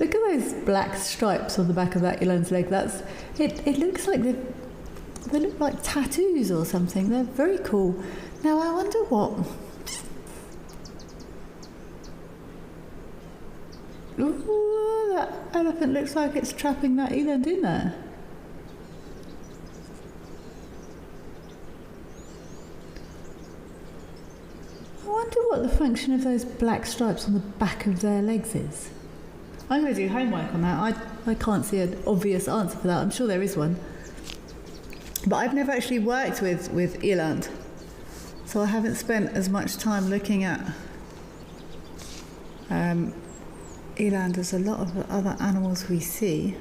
Look at those black stripes on the back of that eland's leg. It looks like they look like tattoos or something. They're very cool. Now I wonder what... Ooh, that elephant looks like it's trapping that eland in there. I wonder what the function of those black stripes on the back of their legs is. I'm going to do homework on that. I can't see an obvious answer for that. I'm sure there is one. But I've never actually worked with eland, so I haven't spent as much time looking at eland as a lot of the other animals we see.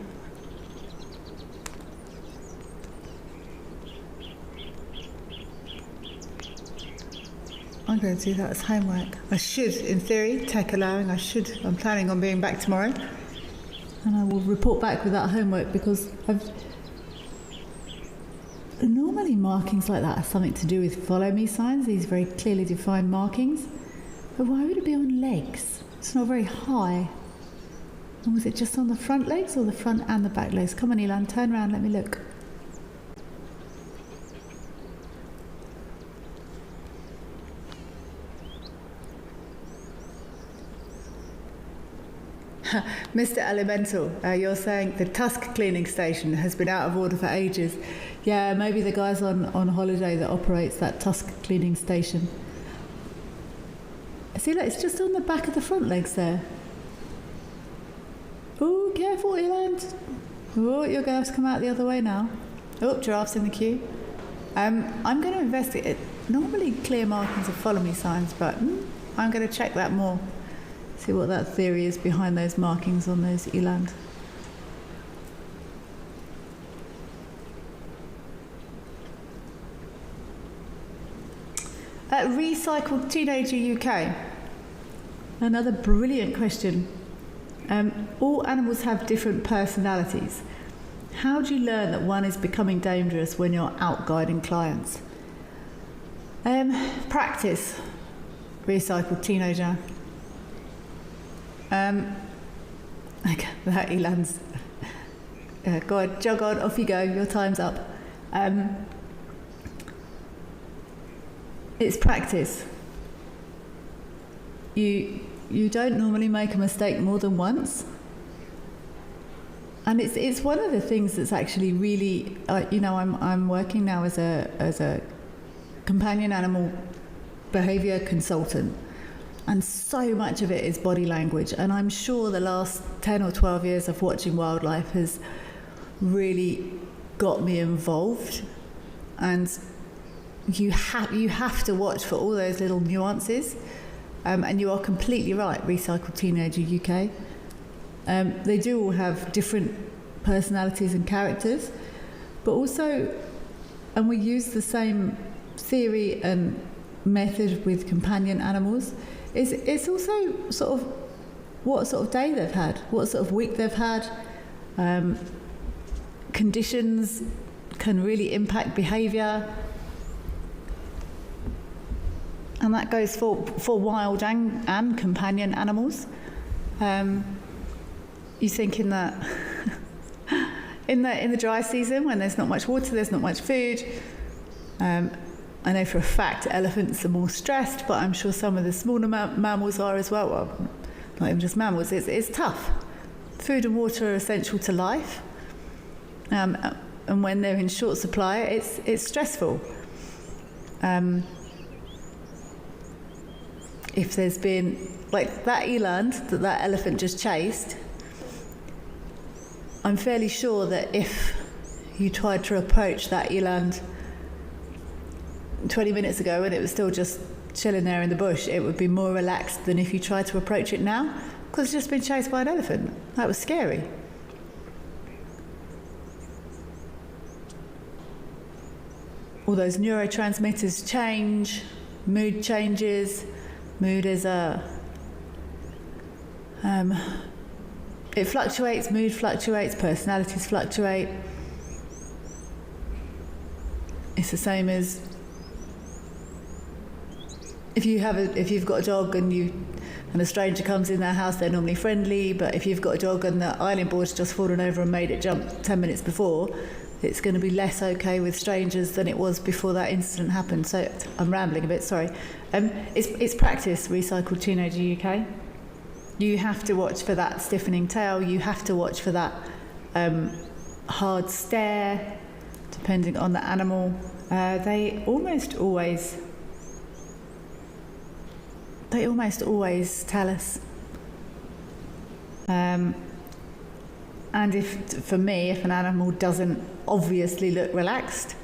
I'm going to do that as homework. I should, in theory, tech allowing, I'm planning on being back tomorrow, and I will report back with that homework, because normally markings like that are something to do with follow me signs, these very clearly defined markings. But why would it be on legs? It's not very high. And was it just on the front legs or the front and the back legs? Come on, eland, turn around, let me look. Mr. Elemental, you're saying the tusk cleaning station has been out of order for ages. Yeah, maybe the guy's on holiday that operates that tusk cleaning station. See, look, it's just on the back of the front legs there. Oh, careful, eland. Oh, you're going to have to come out the other way now. Oh, giraffe's in the queue. I'm going to investigate. Normally clear markings are follow me signs, but I'm going to check that more. See what that theory is behind those markings on those eland. Recycled Teenager UK. Another brilliant question. All animals have different personalities. How do you learn that one is becoming dangerous when you're out guiding clients? Practice. Recycled Teenager. Okay, that eland's. Go on, jog on, off you go. Your time's up. It's practice. You don't normally make a mistake more than once, and it's one of the things that's actually really. I'm working now as a companion animal behaviour consultant. And so much of it is body language. And I'm sure the last 10 or 12 years of watching wildlife has really got me involved. And you have to watch for all those little nuances. And you are completely right, Recycled Teenager UK. They do all have different personalities and characters, but also, and we use the same theory and method with companion animals, it's also sort of what sort of day they've had, what sort of week they've had. Conditions can really impact behaviour, and that goes for wild and companion animals. You think in the in the dry season, when there's not much water, there's not much food. I know for a fact elephants are more stressed, but I'm sure some of the smaller mammals are as well. Well, not even just mammals. It's tough. Food and water are essential to life, and when they're in short supply, it's stressful. If there's been, like that eland that elephant just chased, I'm fairly sure that if you tried to approach that eland 20 minutes ago and it was still just chilling there in the bush, it would be more relaxed than if you tried to approach it now, because it's just been chased by an elephant. That was scary. All those neurotransmitters change, mood changes. Mood is it fluctuates, mood fluctuates, personalities fluctuate. It's the same as if you've got a dog and a stranger comes in their house, they're normally friendly, but if you've got a dog and the island board's just fallen over and made it jump 10 minutes before, it's going to be less okay with strangers than it was before that incident happened. So I'm rambling a bit, sorry. It's practice, Recycled Teenager UK. You have to watch for that stiffening tail. You have to watch for that hard stare, depending on the animal. They almost always tell us. And if an animal doesn't obviously look relaxed,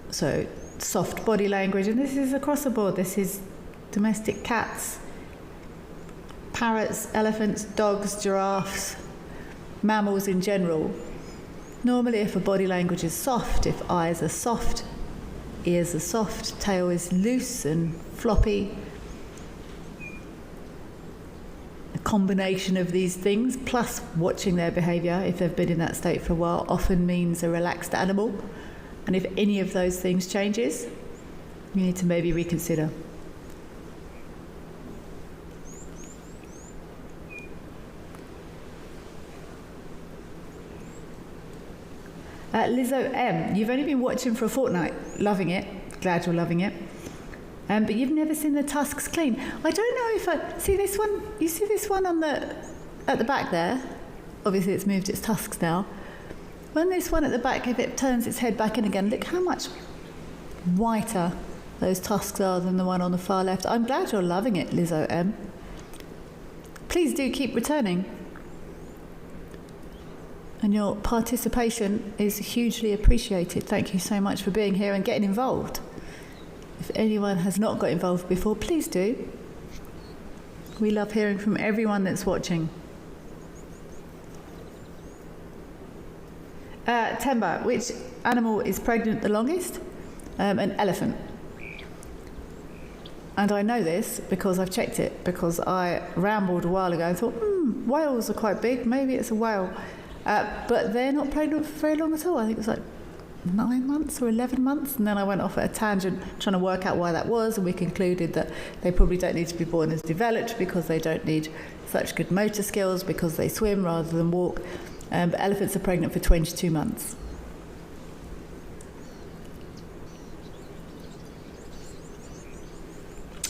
so soft body language, and this is across the board, this is domestic cats, parrots, elephants, dogs, giraffes, mammals in general. Normally if a body language is soft, if eyes are soft, ears are soft, tail is loose and floppy, a combination of these things plus watching their behaviour, if they've been in that state for a while, often means a relaxed animal. And if any of those things changes, you need to maybe reconsider. Lizzo M, you've only been watching for a fortnight. Loving it. Glad you're loving it. But you've never seen the tusks clean. I don't know if I... See this one? You see this one at the back there? Obviously it's moved its tusks now. When this one at the back, if it turns its head back in again, look how much whiter those tusks are than the one on the far left. I'm glad you're loving it, Lizzo M. Please do keep returning. And your participation is hugely appreciated. Thank you so much for being here and getting involved. If anyone has not got involved before, please do. We love hearing from everyone that's watching. Temba, which animal is pregnant the longest? An elephant. And I know this because I've checked it, because I rambled a while ago and thought, whales are quite big, maybe it's a whale. But they're not pregnant for very long at all. I think it's like 9 months or 11 months. And then I went off at a tangent trying to work out why that was, and we concluded that they probably don't need to be born as developed because they don't need such good motor skills because they swim rather than walk. But elephants are pregnant for 22 months.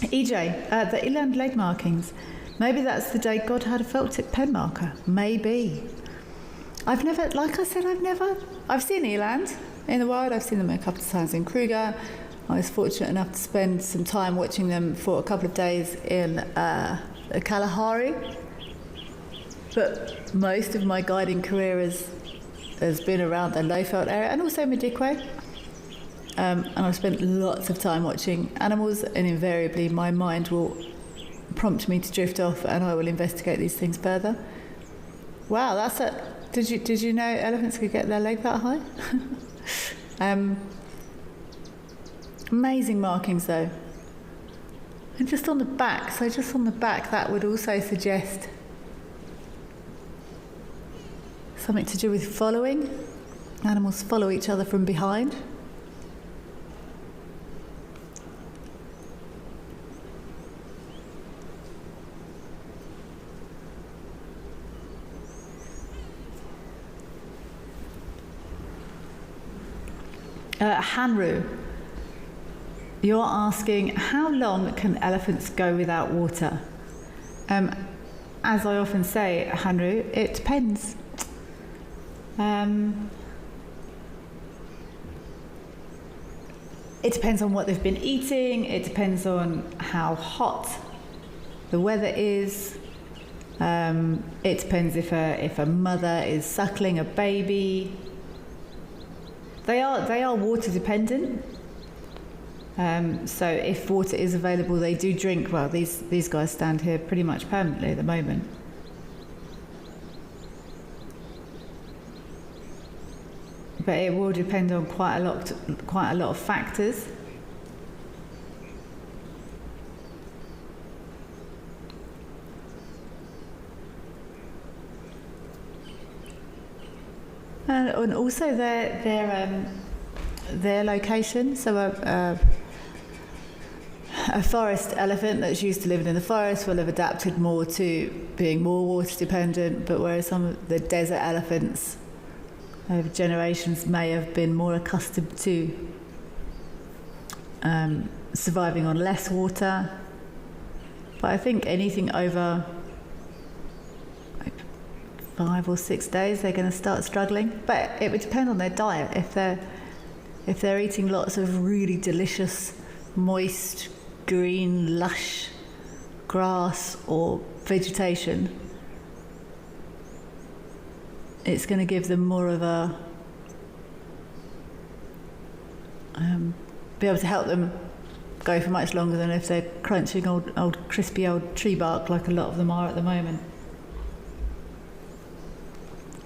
EJ, the eland leg markings. Maybe that's the day God had a felt tip pen marker. Maybe. I've never, like I said, I've seen eland in the wild. I've seen them a couple of times in Kruger. I was fortunate enough to spend some time watching them for a couple of days in Kalahari. But most of my guiding career has been around the Lowveld area and also Madikwe. and I've spent lots of time watching animals, and invariably my mind will prompt me to drift off, and I will investigate these things further. Wow, that's it. Did you know elephants could get their leg that high? Amazing markings though. And just on the back, that would also suggest something to do with following. Animals follow each other from behind. Hanru, you're asking, how long can elephants go without water? As I often say, Hanru, it depends. It depends on what they've been eating, it depends on how hot the weather is. It depends if a mother is suckling a baby. They are water dependent. So if water is available, they do drink. Well, these guys stand here pretty much permanently at the moment. But it will depend on quite a lot of factors. And also their location. So a forest elephant that's used to living in the forest will have adapted more to being more water dependent, but whereas some of the desert elephants over generations may have been more accustomed to surviving on less water. But I think anything over 5 or 6 days, they're going to start struggling. But it would depend on their diet. If they're eating lots of really delicious, moist, green, lush grass or vegetation, it's going to give them more of a be able to help them go for much longer than if they're crunching old crispy old tree bark like a lot of them are at the moment.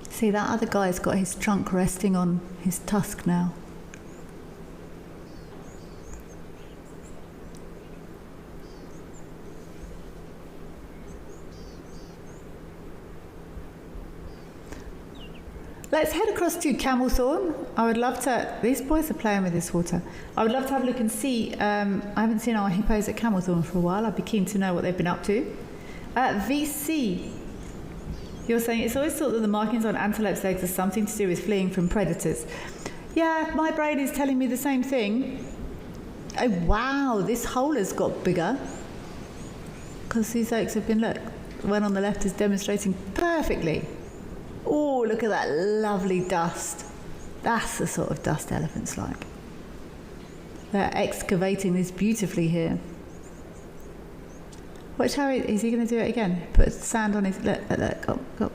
See, that other guy's got his trunk resting on his tusk now. Let's head across to Camel Thorn. I would love to, these boys are playing with this water. I would love to have a look and see, I haven't seen our hippos at Camel Thorn for a while. I'd be keen to know what they've been up to. VC, you're saying it's always thought that the markings on antelopes' legs are something to do with fleeing from predators. Yeah, my brain is telling me the same thing. Oh wow, this hole has got bigger. Because these oaks have been, look, the one on the left is demonstrating perfectly. Oh, look at that lovely dust. That's the sort of dust elephants like. They're excavating this beautifully here. Watch how is he going to do it again? Put sand on his, look, go.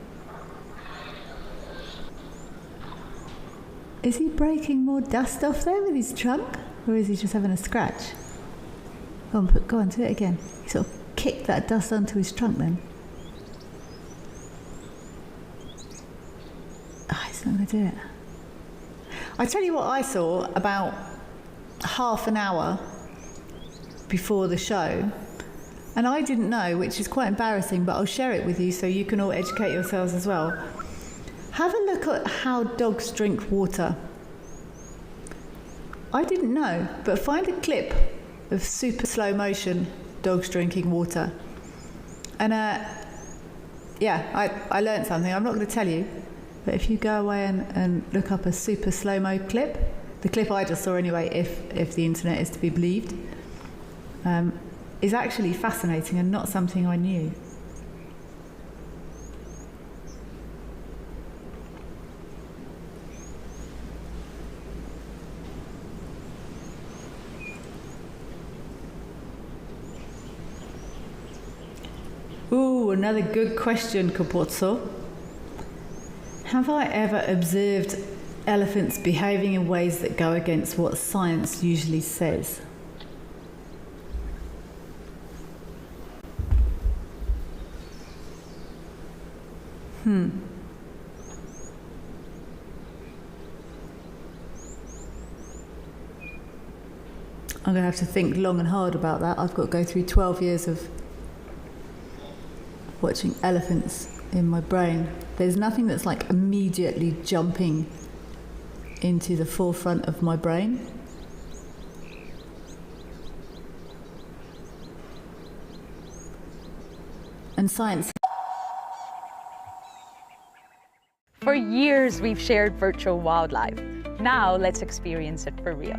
Is he breaking more dust off there with his trunk? Or is he just having a scratch? Go on, do it again. He sort of kicked that dust onto his trunk then. He's not going to do it. I tell you what I saw about half an hour before the show, and I didn't know, which is quite embarrassing, but I'll share it with you so you can all educate yourselves as well. Have a look at how dogs drink water. I didn't know, but find a clip of super slow motion dogs drinking water. And yeah, I learned something. I'm not going to tell you. But if you go away and look up a super slow-mo clip, the clip I just saw anyway, if the internet is to be believed, is actually fascinating and not something I knew. Ooh, another good question, Capozzo. Have I ever observed elephants behaving in ways that go against what science usually says. I'm going to have to think long and hard about that. I've got to go through 12 years of watching elephants in my brain. There's nothing that's like immediately jumping into the forefront of my brain. And science. For years, we've shared virtual wildlife. Now, let's experience it for real.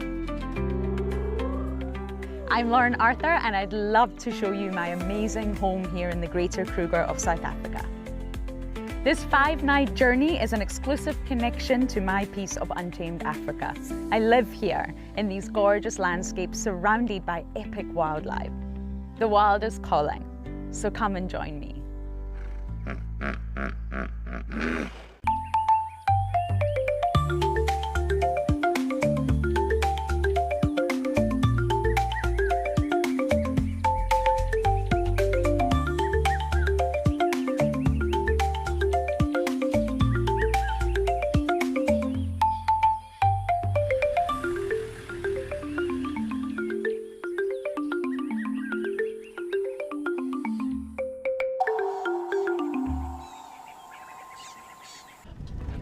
I'm Lauren Arthur, and I'd love to show you my amazing home here in the Greater Kruger of South Africa. This 5-night journey is an exclusive connection to my piece of untamed Africa. I live here in these gorgeous landscapes surrounded by epic wildlife. The wild is calling, so come and join me.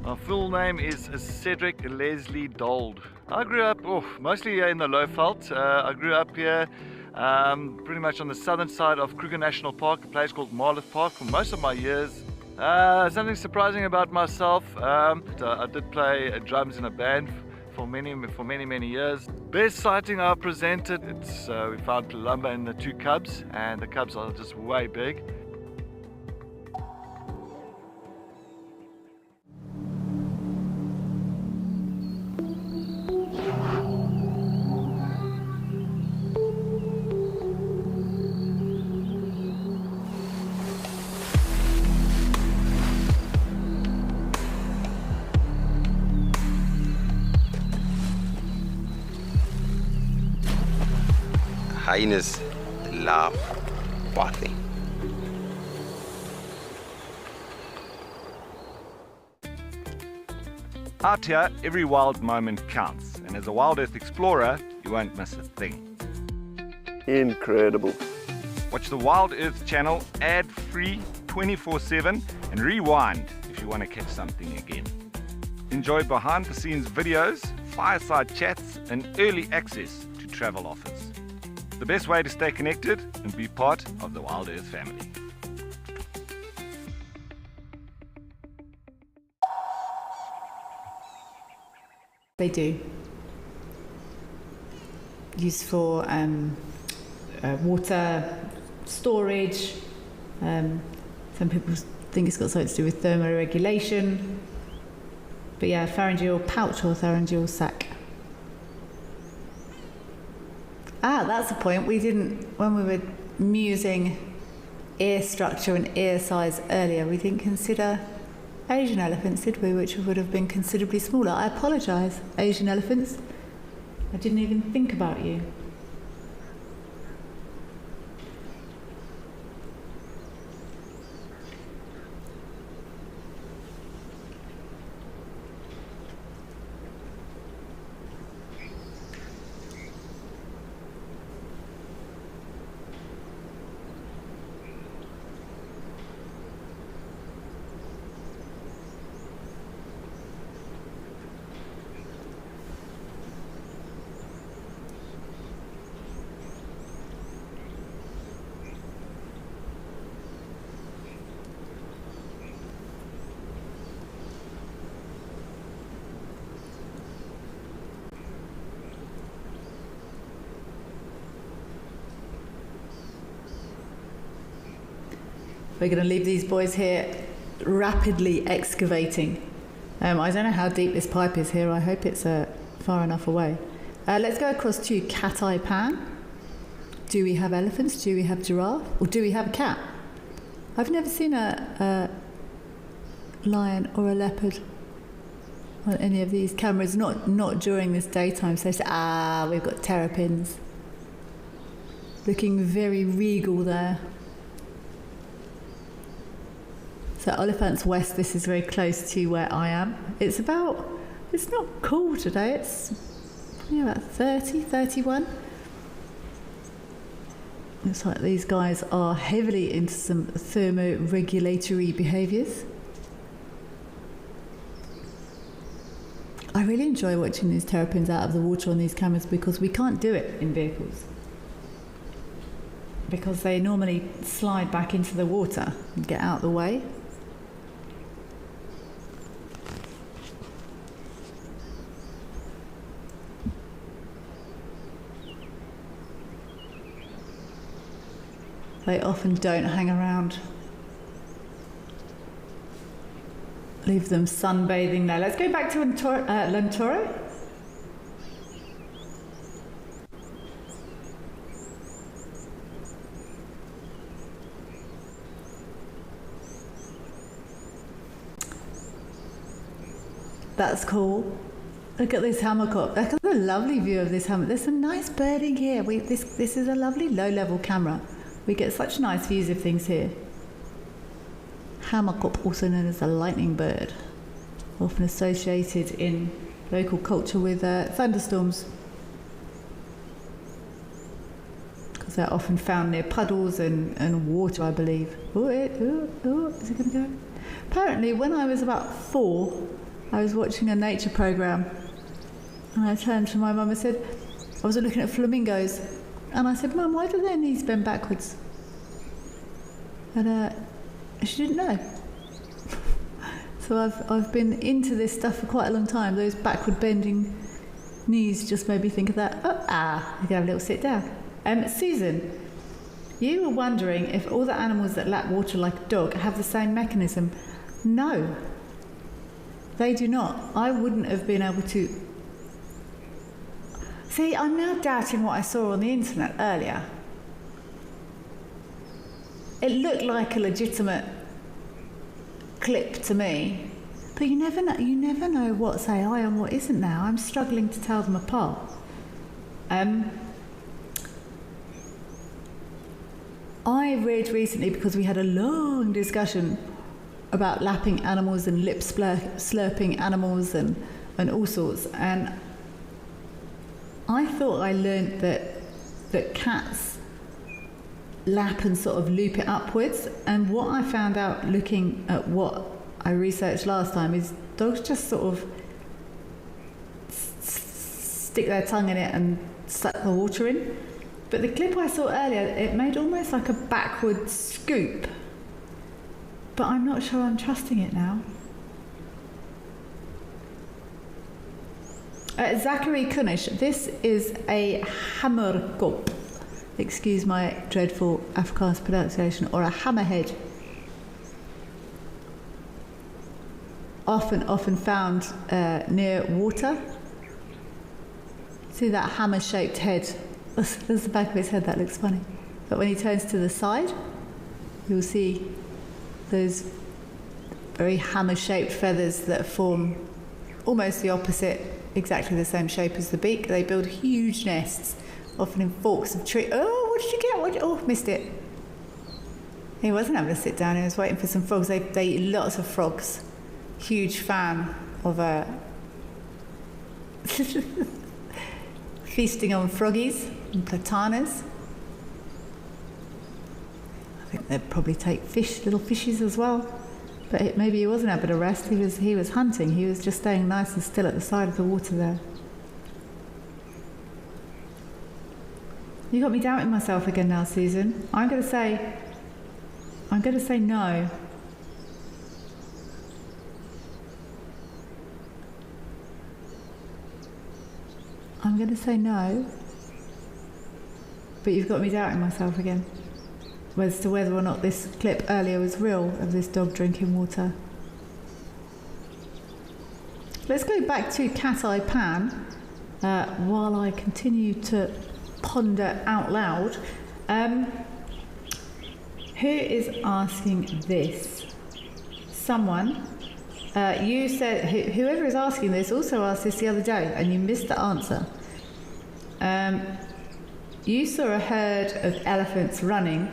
My full name is Cedric Leslie Dold. I grew up mostly here in the Lowveld. I grew up here pretty much on the southern side of Kruger National Park, a place called Marlow Park, for most of my years. Something surprising about myself, I did play drums in a band for many years. Best sighting I presented, we found Palumba and the 2 cubs, and the cubs are just way big. Hyenas love quietly. Out here, every wild moment counts, and as a Wild Earth explorer, you won't miss a thing. Incredible. Watch the Wild Earth channel ad-free 24/7 and rewind if you want to catch something again. Enjoy behind-the-scenes videos, fireside chats, and early access to travel offers. The best way to stay connected and be part of the Wild Earth family. They do. Used for water storage. Some people think it's got something to do with thermoregulation. But yeah, pharyngeal pouch or pharyngeal sac. That's the point. We didn't, when we were musing ear structure and ear size earlier, we didn't consider Asian elephants, did we? Which would have been considerably smaller. I apologise, Asian elephants. I didn't even think about you. We're going to leave these boys here rapidly excavating. I don't know how deep this pipe is here. I hope it's far enough away. Let's go across to Cat-Eye Pan. Do we have elephants? Do we have giraffe? Or do we have a cat? I've never seen a lion or a leopard on any of these cameras, not during this daytime session. We've got terrapins. Looking very regal there. So Oliphants West, this is very close to where I am. It's not cool today, it's probably about 30, 31. Looks like these guys are heavily into some thermoregulatory behaviours. I really enjoy watching these terrapins out of the water on these cameras because we can't do it in vehicles. Because they normally slide back into the water and get out of the way. They often don't hang around. Leave them sunbathing there. Let's go back to Lantoro. That's cool. Look at this hammock. Look at the lovely view of this hammock. There's some nice birding here. This is a lovely low-level camera. We get such nice views of things here. Hammock, also known as a lightning bird, often associated in local culture with thunderstorms, because they're often found near puddles and water, I believe. Is it going to go? Apparently, when I was about 4, I was watching a nature program, and I turned to my mum and said, I was looking at flamingos, and I said, Mum, why do their knees bend backwards? And she didn't know. So I've been into this stuff for quite a long time. Those backward bending knees just made me think of that. You can have a little sit down. Susan, you were wondering if all the animals that lap water like a dog have the same mechanism. No, they do not. I wouldn't have been able to. See, I'm now doubting what I saw on the internet earlier. It looked like a legitimate clip to me, but you never know. You never know what's AI and what isn't now. I'm struggling to tell them apart. I read recently, because we had a long discussion about lapping animals and lip slurping animals and all sorts, and I thought I learned that cats lap and sort of loop it upwards, and what I found out looking at what I researched last time is dogs just sort of stick their tongue in it and suck the water in. But the clip I saw earlier, it made almost like a backward scoop, but I'm not sure I'm trusting it now. Zachary Kunish, this is a hammerkop. Excuse my dreadful Afrikaans pronunciation, or a hammerhead. Often found near water. See that hammer-shaped head? There's the back of his head, that looks funny. But when he turns to the side, you'll see those very hammer-shaped feathers that form almost the opposite, exactly the same shape as the beak. They build huge nests, often in forks of trees. Oh, what did you get? Oh, missed it. He wasn't having to sit down, he was waiting for some frogs. They eat lots of frogs. Huge fan of feasting on froggies and platanas. I think they'd probably take little fishes as well. But maybe he wasn't having a rest, he was hunting. He was just staying nice and still at the side of the water there. You got me doubting myself again now, Susan. I'm going to say no. I'm going to say no, but you've got me doubting myself again as to whether or not this clip earlier was real of this dog drinking water. Let's go back to Cat Eye Pan while I continue to ponder out loud. Who is asking this? Someone You said, whoever is asking this also asked this the other day, and you missed the answer. You saw a herd of elephants running,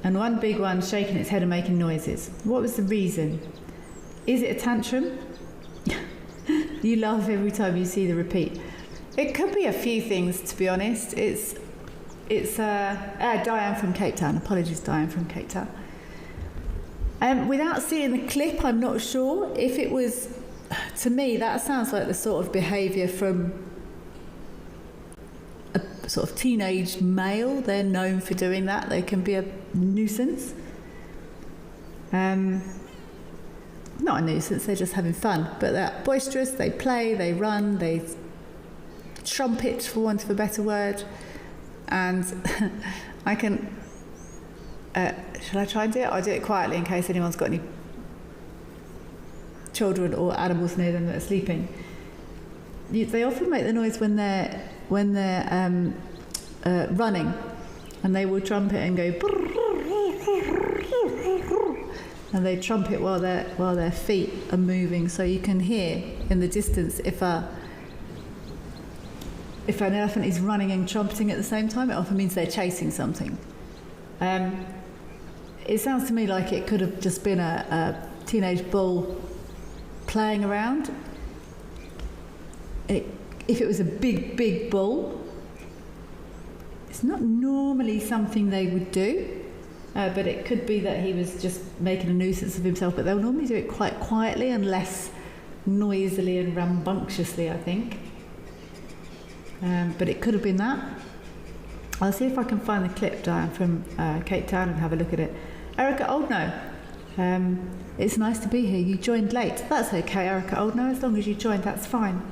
and one big one shaking its head and making noises. What was the reason? Is it a tantrum? You laugh every time you see the repeat. It could be a few things, to be honest. It's Diane from Cape Town. Apologies, Diane from Cape Town. Without seeing the clip, I'm not sure if it was. To me, that sounds like the sort of behaviour from a sort of teenage male. They're known for doing that. They can be a nuisance. Not a nuisance, they're just having fun. But they're boisterous, they play, they run, they trumpet, for want of a better word. And I can... shall I try and do it? I'll do it quietly in case anyone's got any children or animals near them that are sleeping. They often make the noise when they're running, and they will trumpet and go, and they trumpet while their feet are moving, so you can hear in the distance if an elephant is running and trumpeting at the same time. It often means they're chasing something. It sounds to me like it could have just been a teenage bull playing around. If it was a big bull, it's not normally something they would do, but it could be that he was just making a nuisance of himself, but they'll normally do it quite quietly and less noisily and rambunctiously, I think. But it could have been that. I'll see if I can find the clip, Diane, from Cape Town and have a look at it. Erica Oldknow, it's nice to be here. You joined late. That's okay, Erica Oldknow, as long as you joined, that's fine.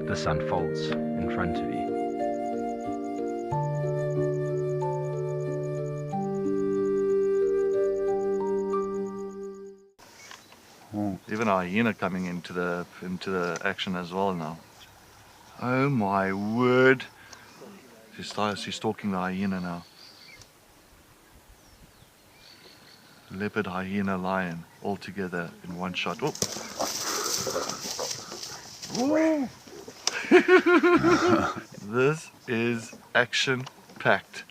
This unfolds in front of you. Even a hyena coming into the action as well now. Oh my word! She's stalking the hyena now. Leopard, hyena, lion, all together in one shot. Oh. Whoa. This is action-packed.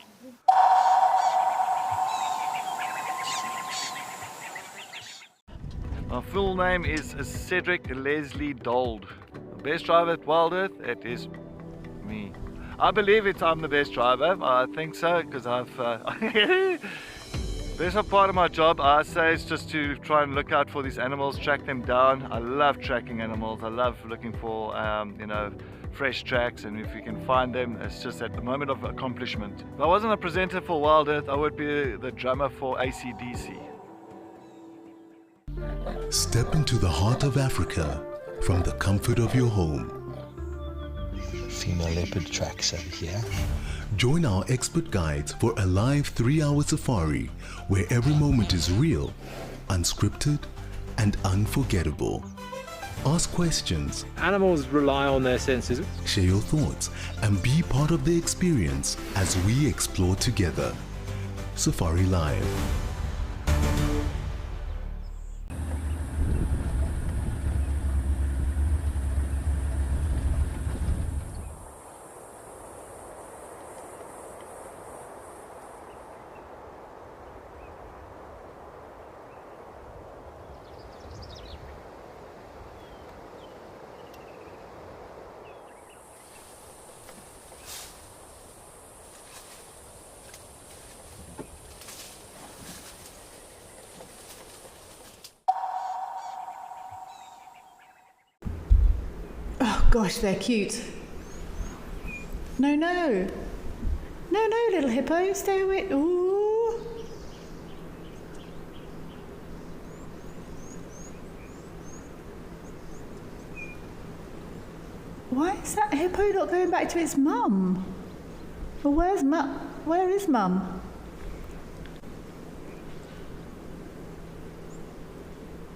My full name is Cedric Leslie Dold. The best driver at Wild Earth, it is me. I believe I'm the best driver. I think so, because I've... Best part of my job, I say, is just to try and look out for these animals, track them down. I love tracking animals. I love looking for, fresh tracks, and if you can find them, it's just at the moment of accomplishment. If I wasn't a presenter for Wild Earth, I would be the drummer for AC/DC. Step into the heart of Africa from the comfort of your home. Female leopard tracks over here. Join our expert guides for a live 3-hour safari where every moment is real, unscripted, and unforgettable. Ask questions. Animals rely on their senses. Share your thoughts and be part of the experience as we explore together. Safari Live. Gosh, they're cute. No, little hippo, stay away. Ooh. Why is that hippo not going back to its mum? Well, where is mum?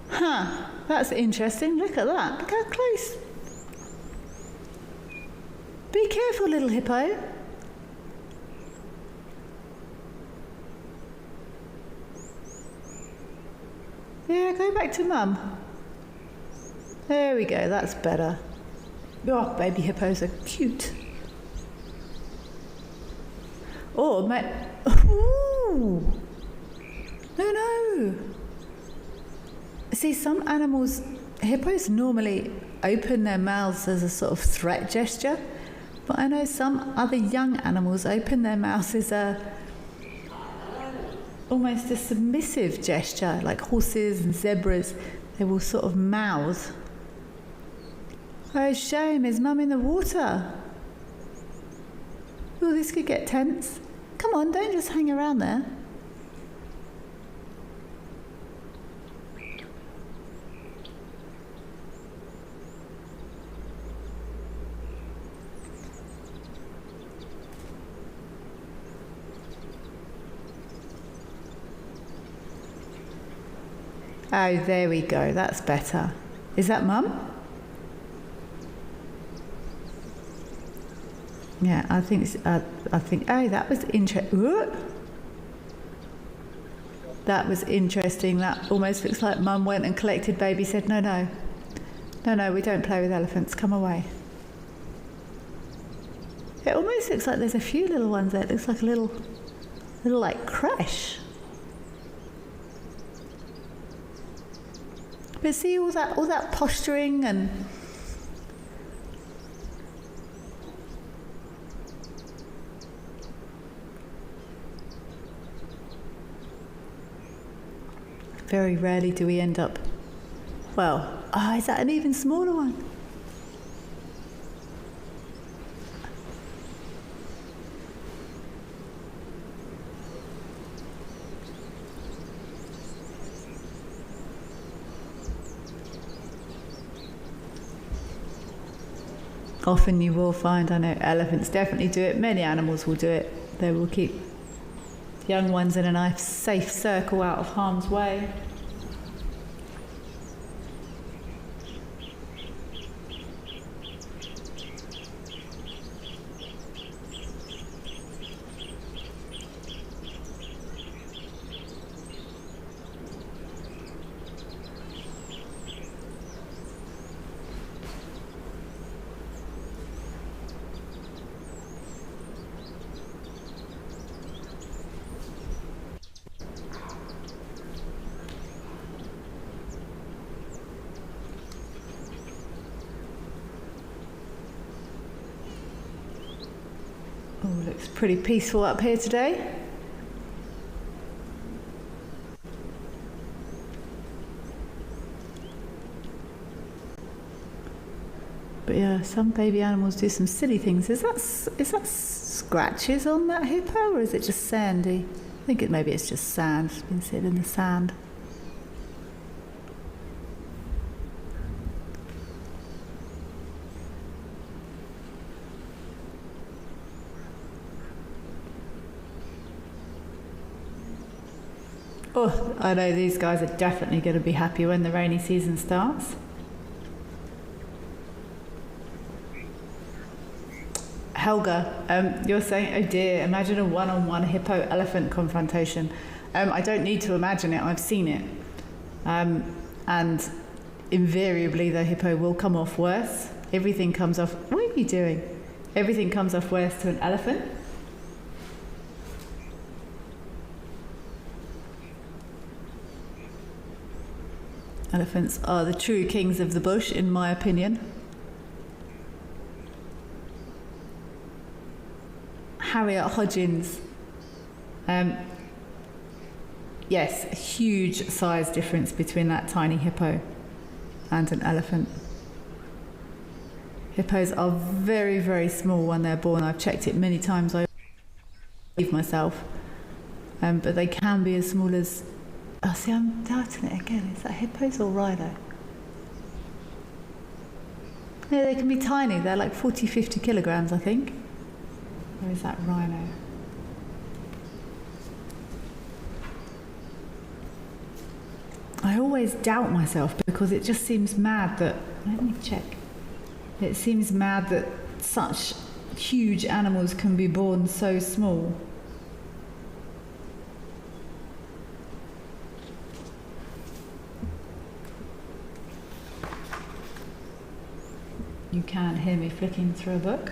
Huh, that's interesting. Look at that. Look how close. Be careful, little hippo. Yeah, go back to mum. There we go, that's better. Oh, baby hippos are cute. Oh, ooh. No. See, some animals, hippos normally open their mouths as a sort of threat gesture, but I know some other young animals open their mouths as almost a submissive gesture, like horses and zebras. They will sort of mouth. Oh, shame, is mum in the water? Oh, this could get tense. Come on, don't just hang around there. Oh, there we go. That's better. Is that mum? Yeah, I think. Oh, that was interesting. That was interesting. That almost looks like mum went and collected baby. Said, no, we don't play with elephants. Come away. It almost looks like there's a few little ones there. It looks like a little like creche. But see all that posturing and very rarely do we end up. Well, is that an even smaller one? Often you will find, I know elephants definitely do it, many animals will do it. They will keep young ones in a nice safe circle out of harm's way. Oh, looks pretty peaceful up here today. But yeah, some baby animals do some silly things. Is that scratches on that hippo, or is it just sandy? I think maybe it's just sand. It's been sitting in the sand. Oh, I know these guys are definitely going to be happy when the rainy season starts. Helga, you're saying, oh dear, imagine a one-on-one hippo-elephant confrontation. I don't need to imagine it, I've seen it. And invariably the hippo will come off worse. Everything comes off, what are you doing? Everything comes off worse to an elephant. Elephants are the true kings of the bush, in my opinion. Harriet Hodgins. Yes, a huge size difference between that tiny hippo and an elephant. Hippos are very, very small when they're born. I've checked it many times. I believe myself. But they can be as small as... Oh, see, I'm doubting it again. Is that hippos or rhino? Yeah, they can be tiny. They're like 40, 50 kilograms, I think. Where is that rhino? I always doubt myself because it just seems mad that, let me check. It seems mad that such huge animals can be born so small. You can't hear me flicking through a book.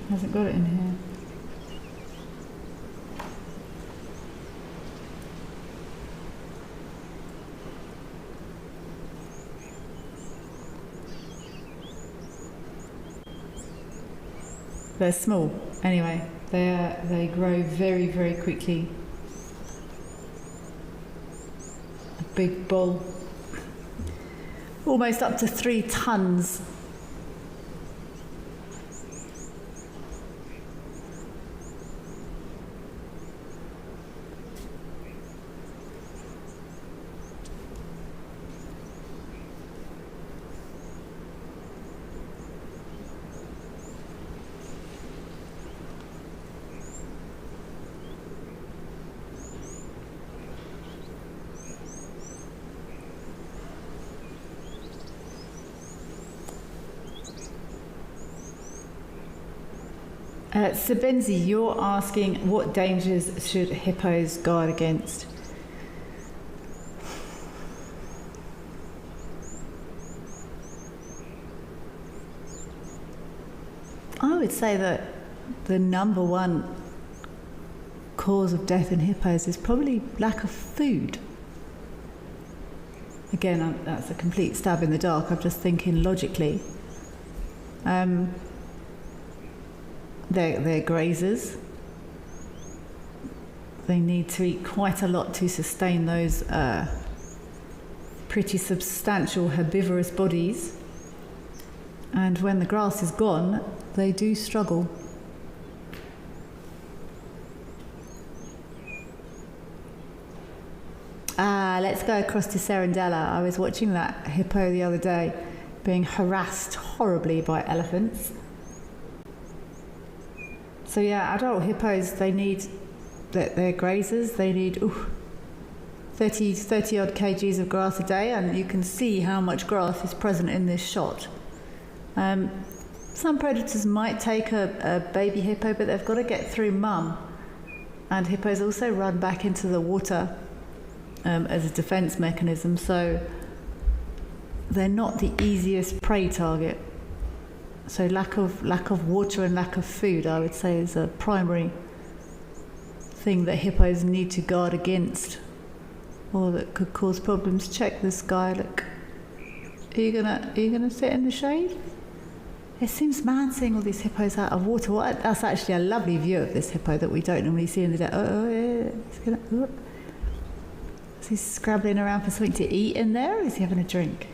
Hasn't got it in here. They're small. Anyway, they grow very, very quickly. A big bull, almost up to 3 tons. Sabenzi, you're asking what dangers should hippos guard against? I would say that the number one cause of death in hippos is probably lack of food. Again, that's a complete stab in the dark. I'm just thinking logically. They're grazers. They need to eat quite a lot to sustain those pretty substantial herbivorous bodies. And when the grass is gone, they do struggle. Let's go across to Serendella. I was watching that hippo the other day being harassed horribly by elephants. So yeah, adult hippos, they're grazers, they need 30 odd kgs of grass a day, and you can see how much grass is present in this shot. Some predators might take a baby hippo, but they've got to get through mum. And hippos also run back into the water as a defense mechanism, so they're not the easiest prey target. So lack of water and lack of food, I would say, is a primary thing that hippos need to guard against, or that could cause problems. Check this guy. Look, are you gonna sit in the shade? It seems mad seeing all these hippos out of water. That's actually a lovely view of this hippo that we don't normally see in the day. Is he scrabbling around for something to eat in there, or is he having a drink?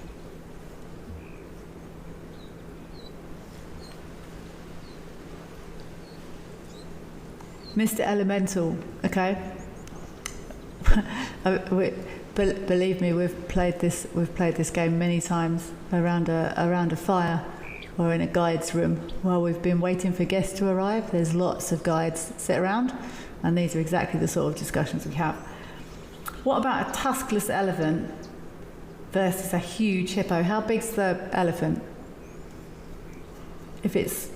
Mr. Elemental, okay. Believe me, we've played this game many times around a fire or in a guide's room while we've been waiting for guests to arrive. There's lots of guides sit around, and these are exactly the sort of discussions we have. What about a tuskless elephant versus a huge hippo? How big's the elephant? If it's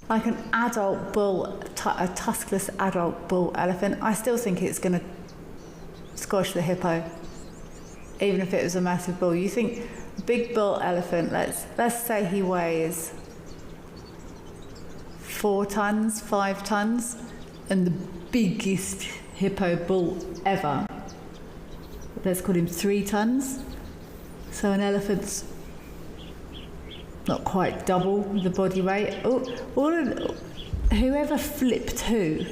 like an adult bull, a tuskless adult bull elephant, I still think it's going to squash the hippo, even if it was a massive bull. You think big bull elephant? Let's say he weighs 4 tons, 5 tons, and the biggest hippo bull ever, let's call him 3 tons. So an elephant's not quite double the body weight. Whoever flipped who,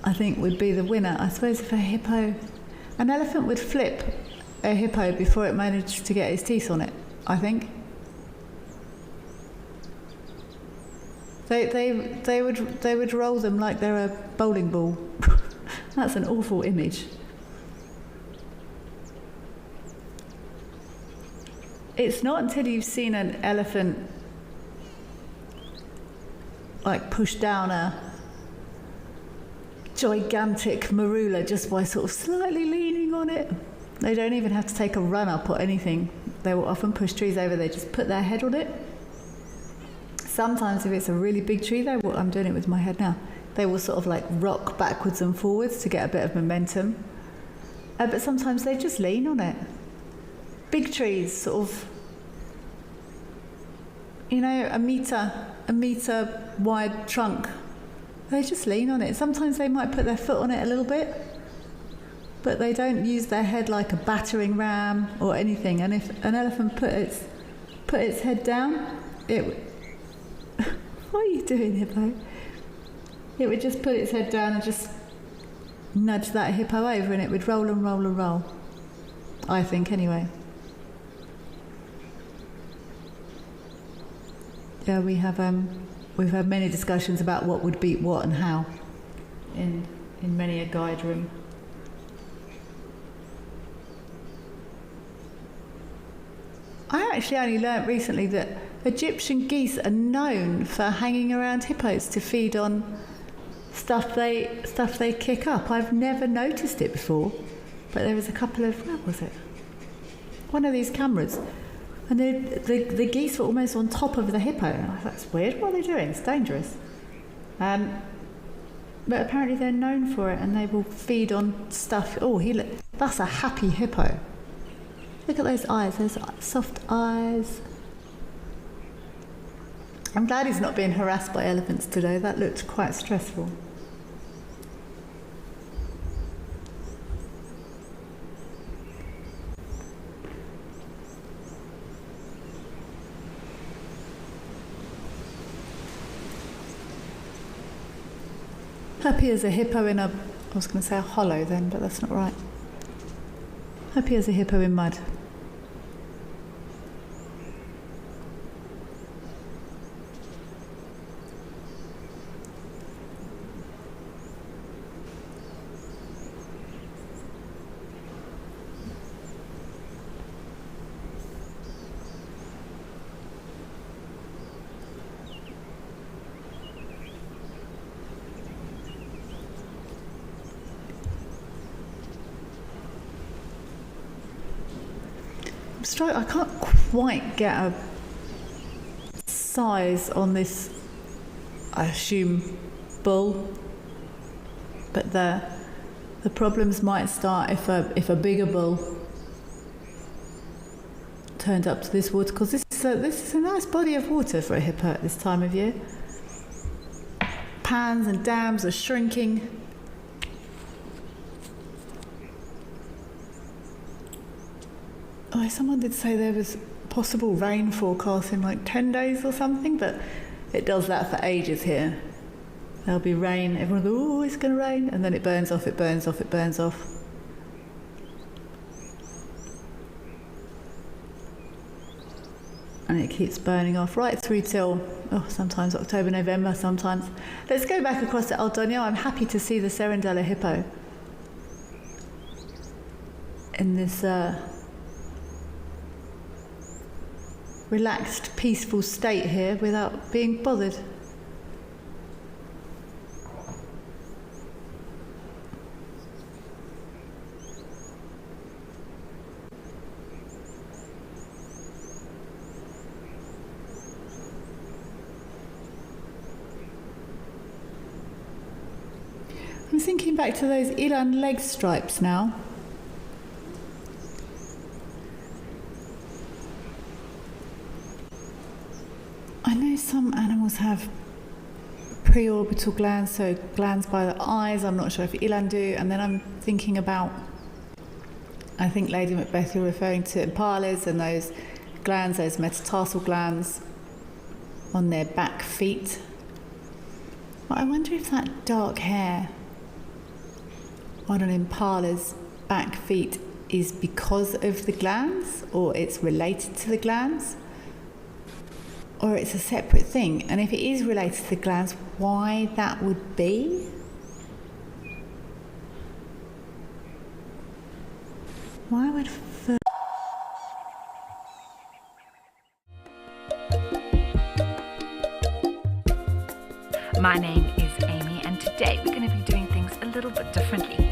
I think would be the winner. I suppose if an elephant would flip a hippo before it managed to get its teeth on it, I think. They would roll them like they're a bowling ball. That's an awful image. It's not until you've seen an elephant like push down a gigantic marula just by sort of slightly leaning on it. They don't even have to take a run up or anything. They will often push trees over, they just put their head on it. Sometimes if it's a really big tree, I'm doing it with my head now, they will sort of like rock backwards and forwards to get a bit of momentum. But sometimes they just lean on it. Big trees, sort of, you know, a metre wide trunk. They just lean on it. Sometimes they might put their foot on it a little bit, but they don't use their head like a battering ram or anything. And if an elephant put its head down, it would... What are you doing, hippo? It would just put its head down and just nudge that hippo over, and it would roll and roll and roll. I think, anyway. Yeah, we've had many discussions about what would beat what and how in many a guide room. I actually only learnt recently that Egyptian geese are known for hanging around hippos to feed on stuff they kick up. I've never noticed it before, but there was a couple of, where was it? One of these cameras. And the geese were almost on top of the hippo. And I thought, that's weird, what are they doing? It's dangerous. But apparently they're known for it, and they will feed on stuff. Oh, that's a happy hippo. Look at those eyes, those soft eyes. I'm glad he's not being harassed by elephants today. That looked quite stressful. Happy as a hippo in a... I was going to say a hollow then, but that's not right. Happy as a hippo in mud. I can't quite get a size on this, I assume, bull, but the problems might start if a bigger bull turned up to this water, because this is a nice body of water for a hippo at this time of year. Pans and dams are shrinking. Oh, someone did say there was possible rain forecast in like 10 days or something, but it does that for ages here. There'll be rain, everyone will go, oh, it's going to rain, and then it burns off, it burns off, it burns off. And it keeps burning off right through till, sometimes October, November, sometimes. Let's go back across to Aldonio. I'm happy to see the Serendella hippo in this relaxed, peaceful state here without being bothered. I'm thinking back to those eland leg stripes now. I know some animals have preorbital glands, so glands by the eyes. I'm not sure if eland do. And then I'm thinking about, I think Lady Macbeth, you're referring to impalas and those glands, those metatarsal glands on their back feet. But I wonder if that dark hair on an impala's back feet is because of the glands, or it's related to the glands, or it's a separate thing. And if it is related to the glands, why that would be? Why would My name is Amy, and today we're going to be doing things a little bit differently.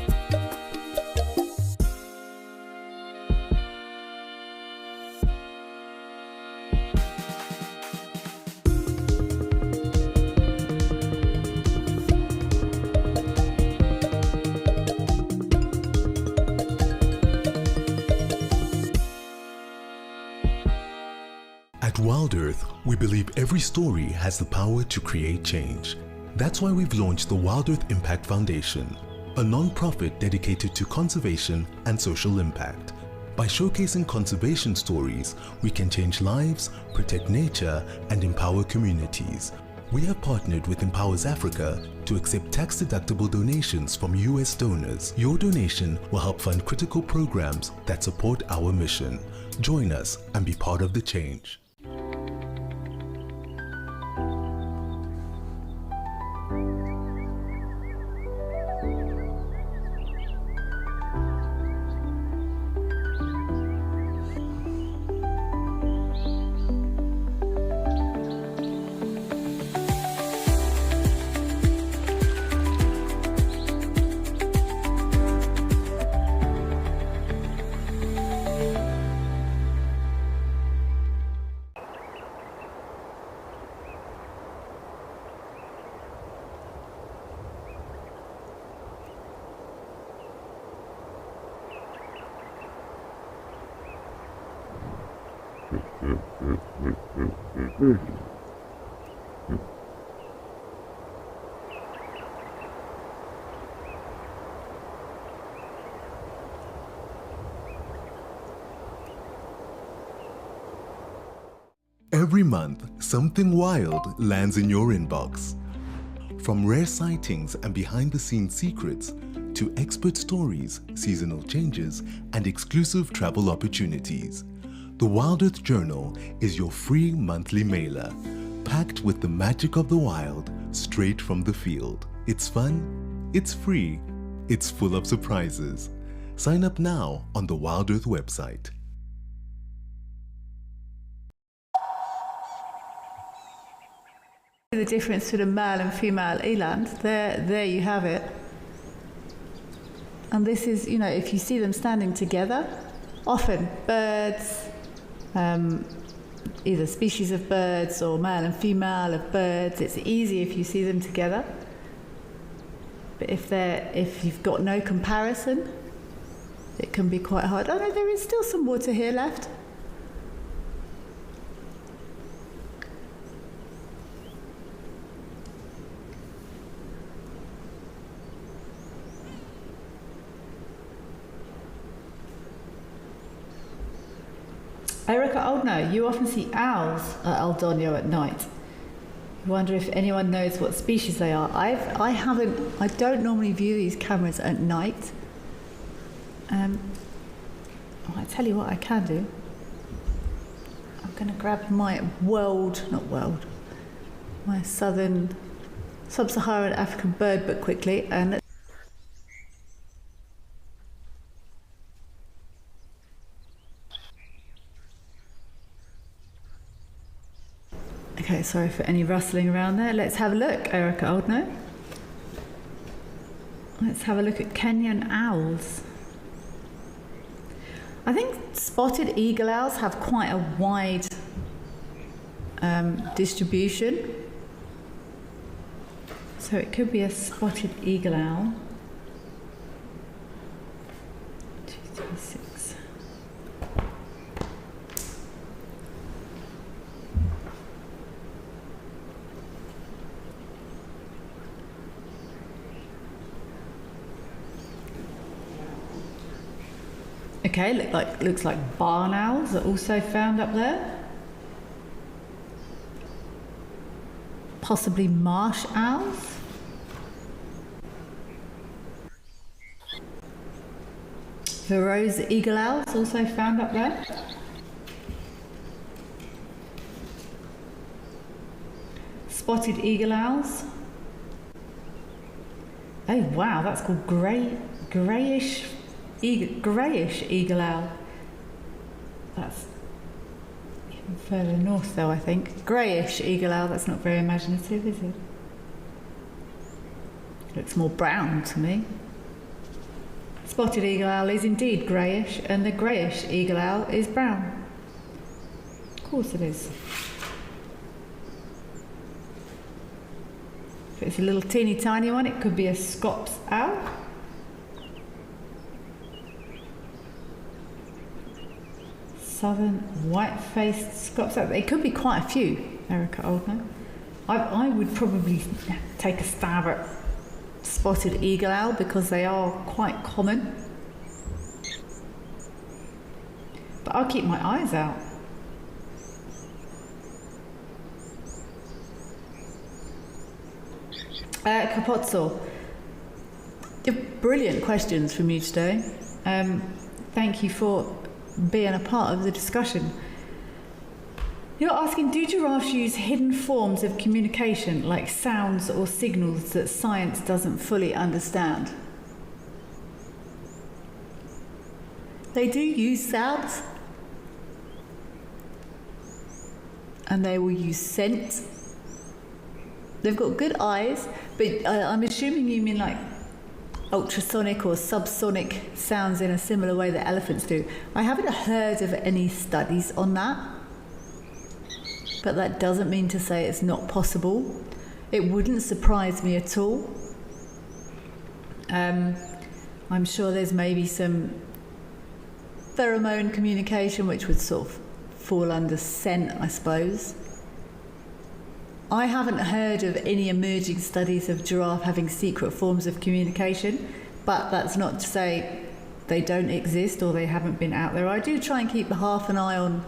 At Wild Earth, we believe every story has the power to create change. That's why we've launched the Wild Earth Impact Foundation, a non-profit dedicated to conservation and social impact. By showcasing conservation stories, we can change lives, protect nature, and empower communities. We have partnered with Empowers Africa to accept tax-deductible donations from US donors. Your donation will help fund critical programs that support our mission. Join us and be part of the change. Every month, something wild lands in your inbox. From rare sightings and behind-the-scenes secrets to expert stories, seasonal changes, and exclusive travel opportunities, the Wild Earth Journal is your free monthly mailer, packed with the magic of the wild straight from the field. It's fun, it's free, it's full of surprises. Sign up now on the Wild Earth website. The difference between a male and female eland, there you have it. And this is, you know, if you see them standing together, often birds, either species of birds or male and female of birds, it's easy if you see them together. But if you've got no comparison, it can be quite hard. Oh no, there is still some water here left. Erica Oldno, you often see owls at El Doño at night. You wonder if anyone knows what species they are. I don't normally view these cameras at night. I tell you what I can do. I'm going to grab my my southern, sub-Saharan African bird book quickly and okay, sorry for any rustling around there. Let's have a look, Erica Oldno. Let's have a look at Kenyan owls. I think spotted eagle owls have quite a wide distribution. So it could be a spotted eagle owl. 2, 3, 6. Okay, looks like barn owls are also found up there. Possibly marsh owls. Verreaux's eagle owls also found up there. Spotted eagle owls. Oh wow, that's called greyish eagle owl. That's even further north though, I think. Greyish eagle owl, that's not very imaginative, is it? Looks more brown to me. Spotted eagle owl is indeed greyish, and the greyish eagle owl is brown. Of course it is. If it's a little teeny tiny one, it could be a Scops owl. Southern white-faced Scops owl. There could be quite a few, Erica Oldknow. I would probably take a stab at spotted eagle owl because they are quite common. But I'll keep my eyes out. Capozzo, brilliant questions from you today. Thank you for being a part of the discussion. You're asking, do giraffes use hidden forms of communication like sounds or signals that science doesn't fully understand? They do use sounds, and they will use scent. They've got good eyes, but I'm assuming you mean like ultrasonic or subsonic sounds in a similar way that elephants do. I haven't heard of any studies on that, but that doesn't mean to say it's not possible. It wouldn't surprise me at all. I'm sure there's maybe some pheromone communication which would sort of fall under scent, I suppose. I haven't heard of any emerging studies of giraffe having secret forms of communication, but that's not to say they don't exist or they haven't been out there. I do try and keep half an eye on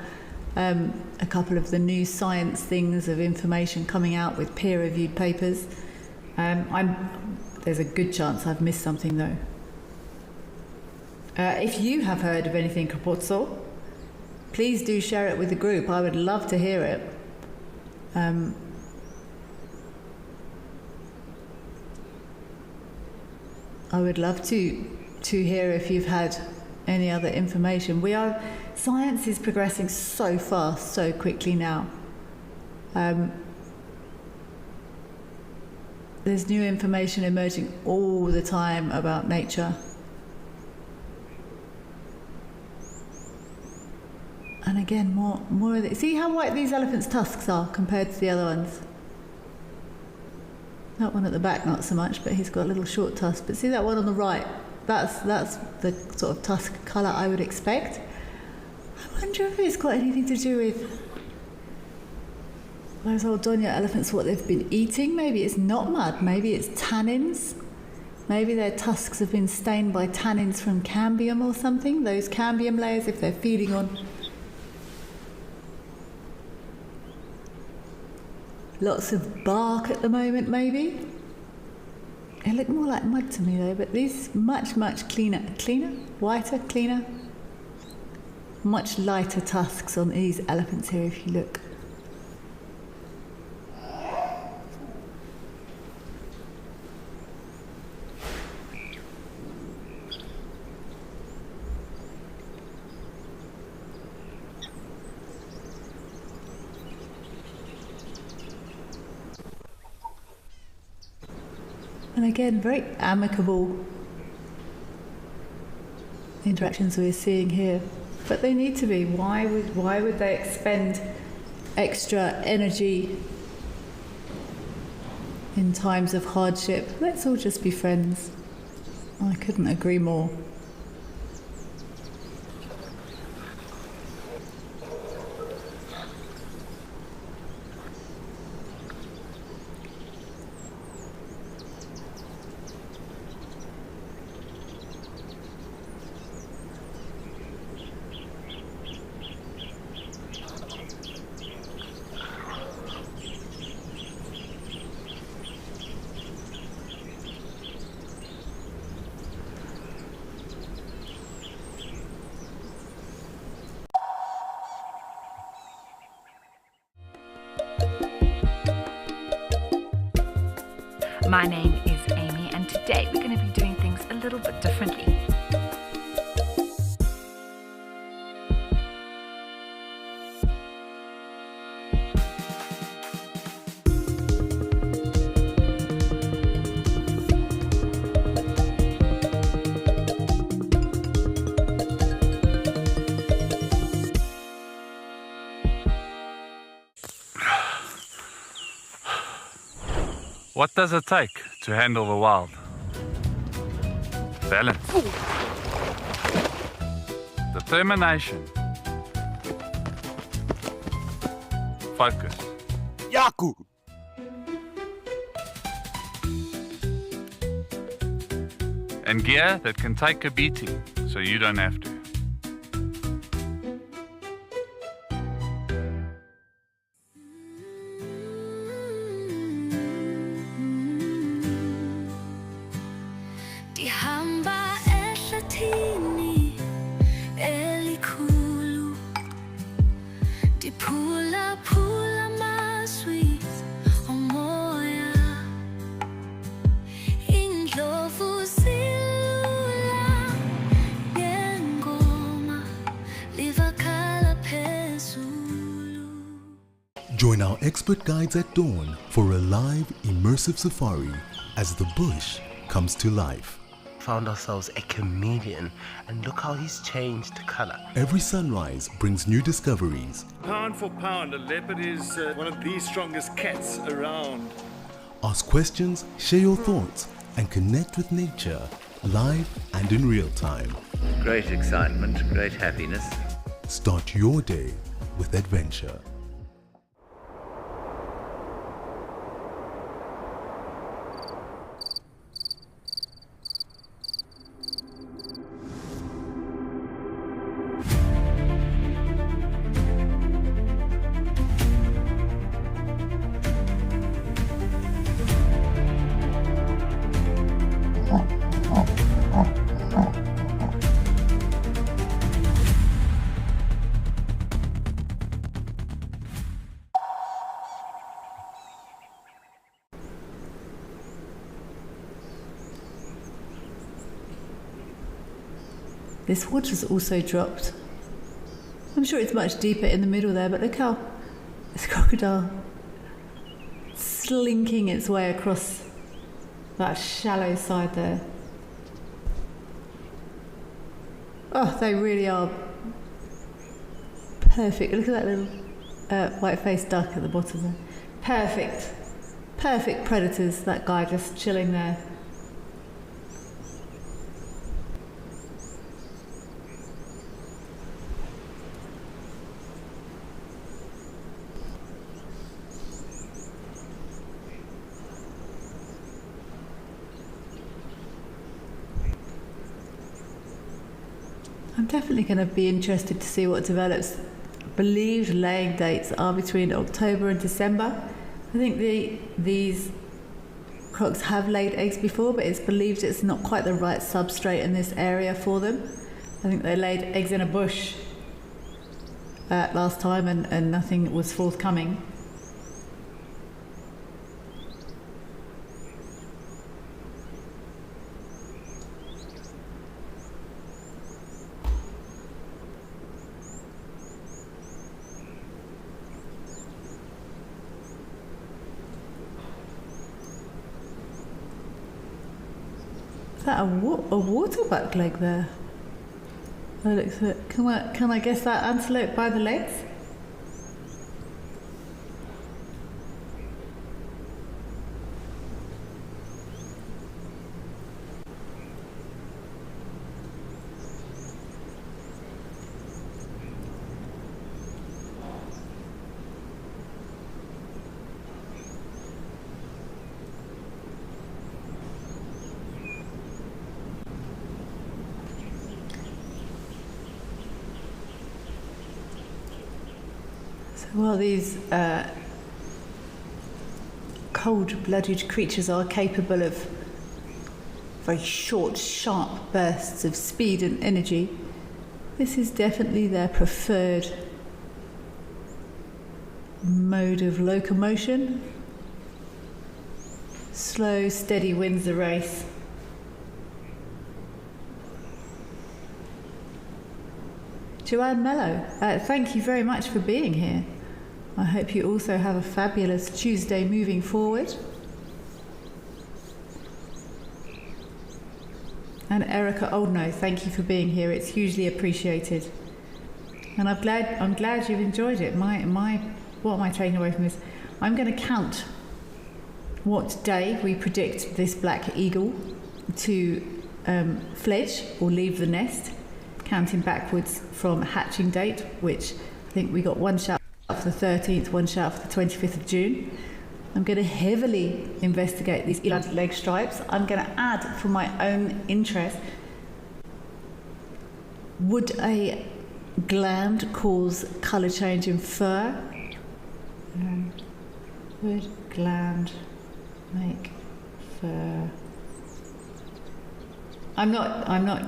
a couple of the new science things of information coming out with peer-reviewed papers. There's a good chance I've missed something though. If you have heard of anything, Capozzo, please do share it with the group. I would love to hear it. I would love to hear if you've had any other information. Science is progressing so fast, so quickly now. There's new information emerging all the time about nature. And again, more of it. See how white these elephants' tusks are compared to the other ones? That one at the back, not so much, but he's got a little short tusk. But see that one on the right? That's the sort of tusk colour I would expect. I wonder if it's got anything to do with those old Donya elephants, what they've been eating. Maybe it's not mud, maybe it's tannins. Maybe their tusks have been stained by tannins from cambium or something. Those cambium layers, if they're feeding on lots of bark at the moment, maybe. They look more like mud to me though, but these much cleaner, whiter, cleaner, much lighter tusks on these elephants here if you look. And again, very amicable interactions we're seeing here. But they need to be. Why would they expend extra energy in times of hardship? Let's all just be friends. I couldn't agree more. My name is Amy, and today we're going to be doing things a little bit differently. What does it take to handle the wild? Balance. Determination. Focus. Yaku! And gear that can take a beating so you don't have to. Join our expert guides at dawn for a live, immersive safari as the bush comes to life. Found ourselves a chameleon, and look how he's changed color. Every sunrise brings new discoveries. Pound for pound, a leopard is one of the strongest cats around. Ask questions, share your thoughts, and connect with nature live and in real time. Great excitement, great happiness. Start your day with adventure. This water's also dropped. I'm sure it's much deeper in the middle there, but look how this crocodile slinking its way across that shallow side there. Oh, they really are perfect. Look at that little white-faced duck at the bottom there. Perfect. Perfect predators, that guy just chilling there. I'm definitely going to be interested to see what develops. Believed laying dates are between October and December. I think these crocs have laid eggs before, but it's believed it's not quite the right substrate in this area for them. I think they laid eggs in a bush last time and nothing was forthcoming. Is that a waterbuck leg there? Oh, looks like, can I guess that antelope by the legs? Well, these cold-blooded creatures are capable of very short, sharp bursts of speed and energy. This is definitely their preferred mode of locomotion. Slow, steady wins the race. Joanne Mello, thank you very much for being here. I hope you also have a fabulous Tuesday moving forward. And Erica Oldknow, thank you for being here. It's hugely appreciated. And I'm glad you've enjoyed it. What am I taking away from this? I'm going to count what day we predict this black eagle to fledge or leave the nest, counting backwards from hatching date, which I think we got one shout for the 13th, one shout for the 25th of June. I'm going to heavily investigate these eland leg stripes. I'm going to add, for my own interest, would a gland cause colour change in fur? Would gland make fur? I'm not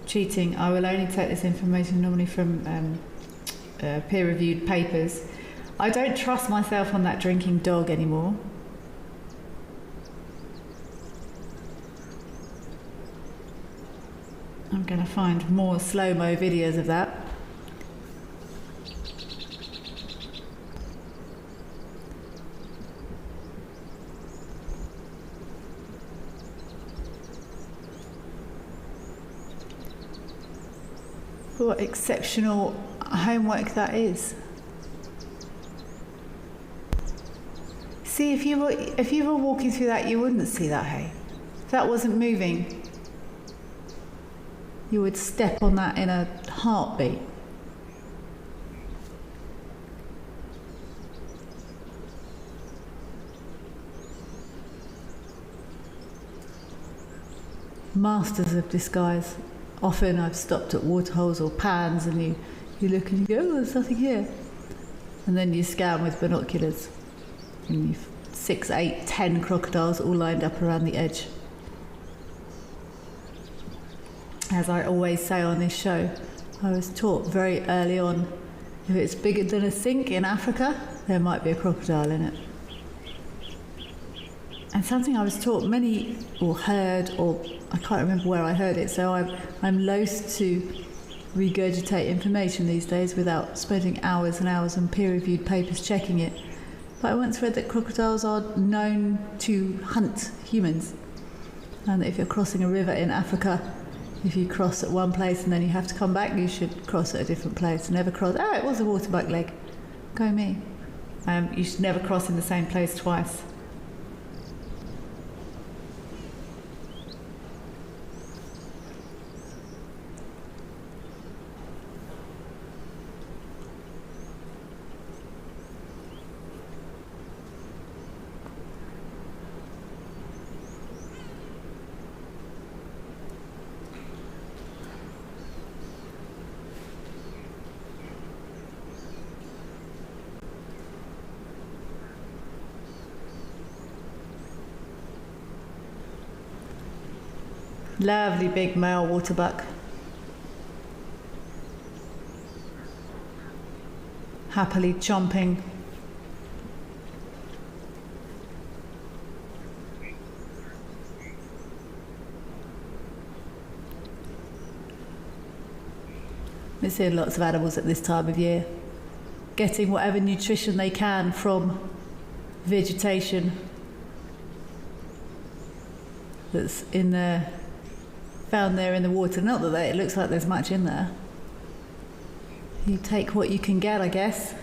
cheating. I will only take this information normally from peer-reviewed papers. I don't trust myself on that drinking dog anymore. I'm going to find more slow-mo videos of that. What exceptional homework that is. See, if you were walking through that, you wouldn't see that, hey? If that wasn't moving, you would step on that in a heartbeat. Masters of disguise. Often I've stopped at waterholes or pans and you look and you go, oh, there's nothing here. And then you scan with binoculars. And you've 6, 8, 10 crocodiles all lined up around the edge. As I always say on this show, I was taught very early on, if it's bigger than a sink in Africa, there might be a crocodile in it. And something I was taught or heard, or I can't remember where I heard it, so I'm loath to regurgitate information these days without spending hours and hours on peer-reviewed papers checking it. But I once read that crocodiles are known to hunt humans, and that if you're crossing a river in Africa, if you cross at one place and then you have to come back, you should cross at a different place. Never cross. Oh, it was a waterbuck leg. Go me. You should never cross in the same place twice. Lovely big male waterbuck. Happily chomping. We're seeing lots of animals at this time of year, getting whatever nutrition they can from vegetation that's in there, found there in the water. Not that it looks like there's much in there. You take what you can get, I guess.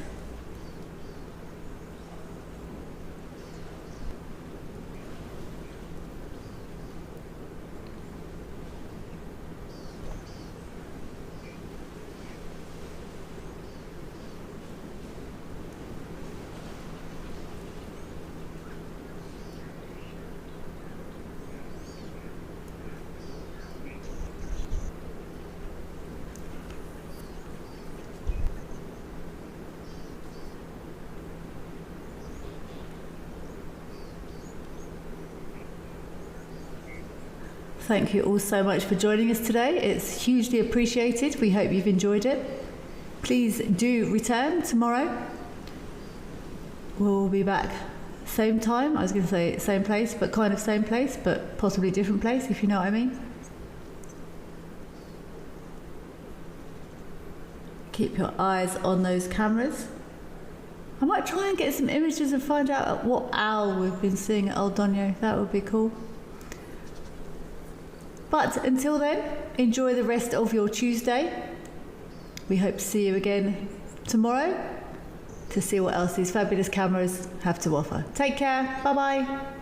Thank you all so much for joining us today. It's hugely appreciated. We hope you've enjoyed it. Please do return tomorrow. We'll be back same time. I was going to say same place, but kind of same place, but possibly different place, if you know what I mean. Keep your eyes on those cameras. I might try and get some images and find out what owl we've been seeing at Old Donyo. That would be cool. But until then, enjoy the rest of your Tuesday. We hope to see you again tomorrow to see what else these fabulous cameras have to offer. Take care. Bye-bye.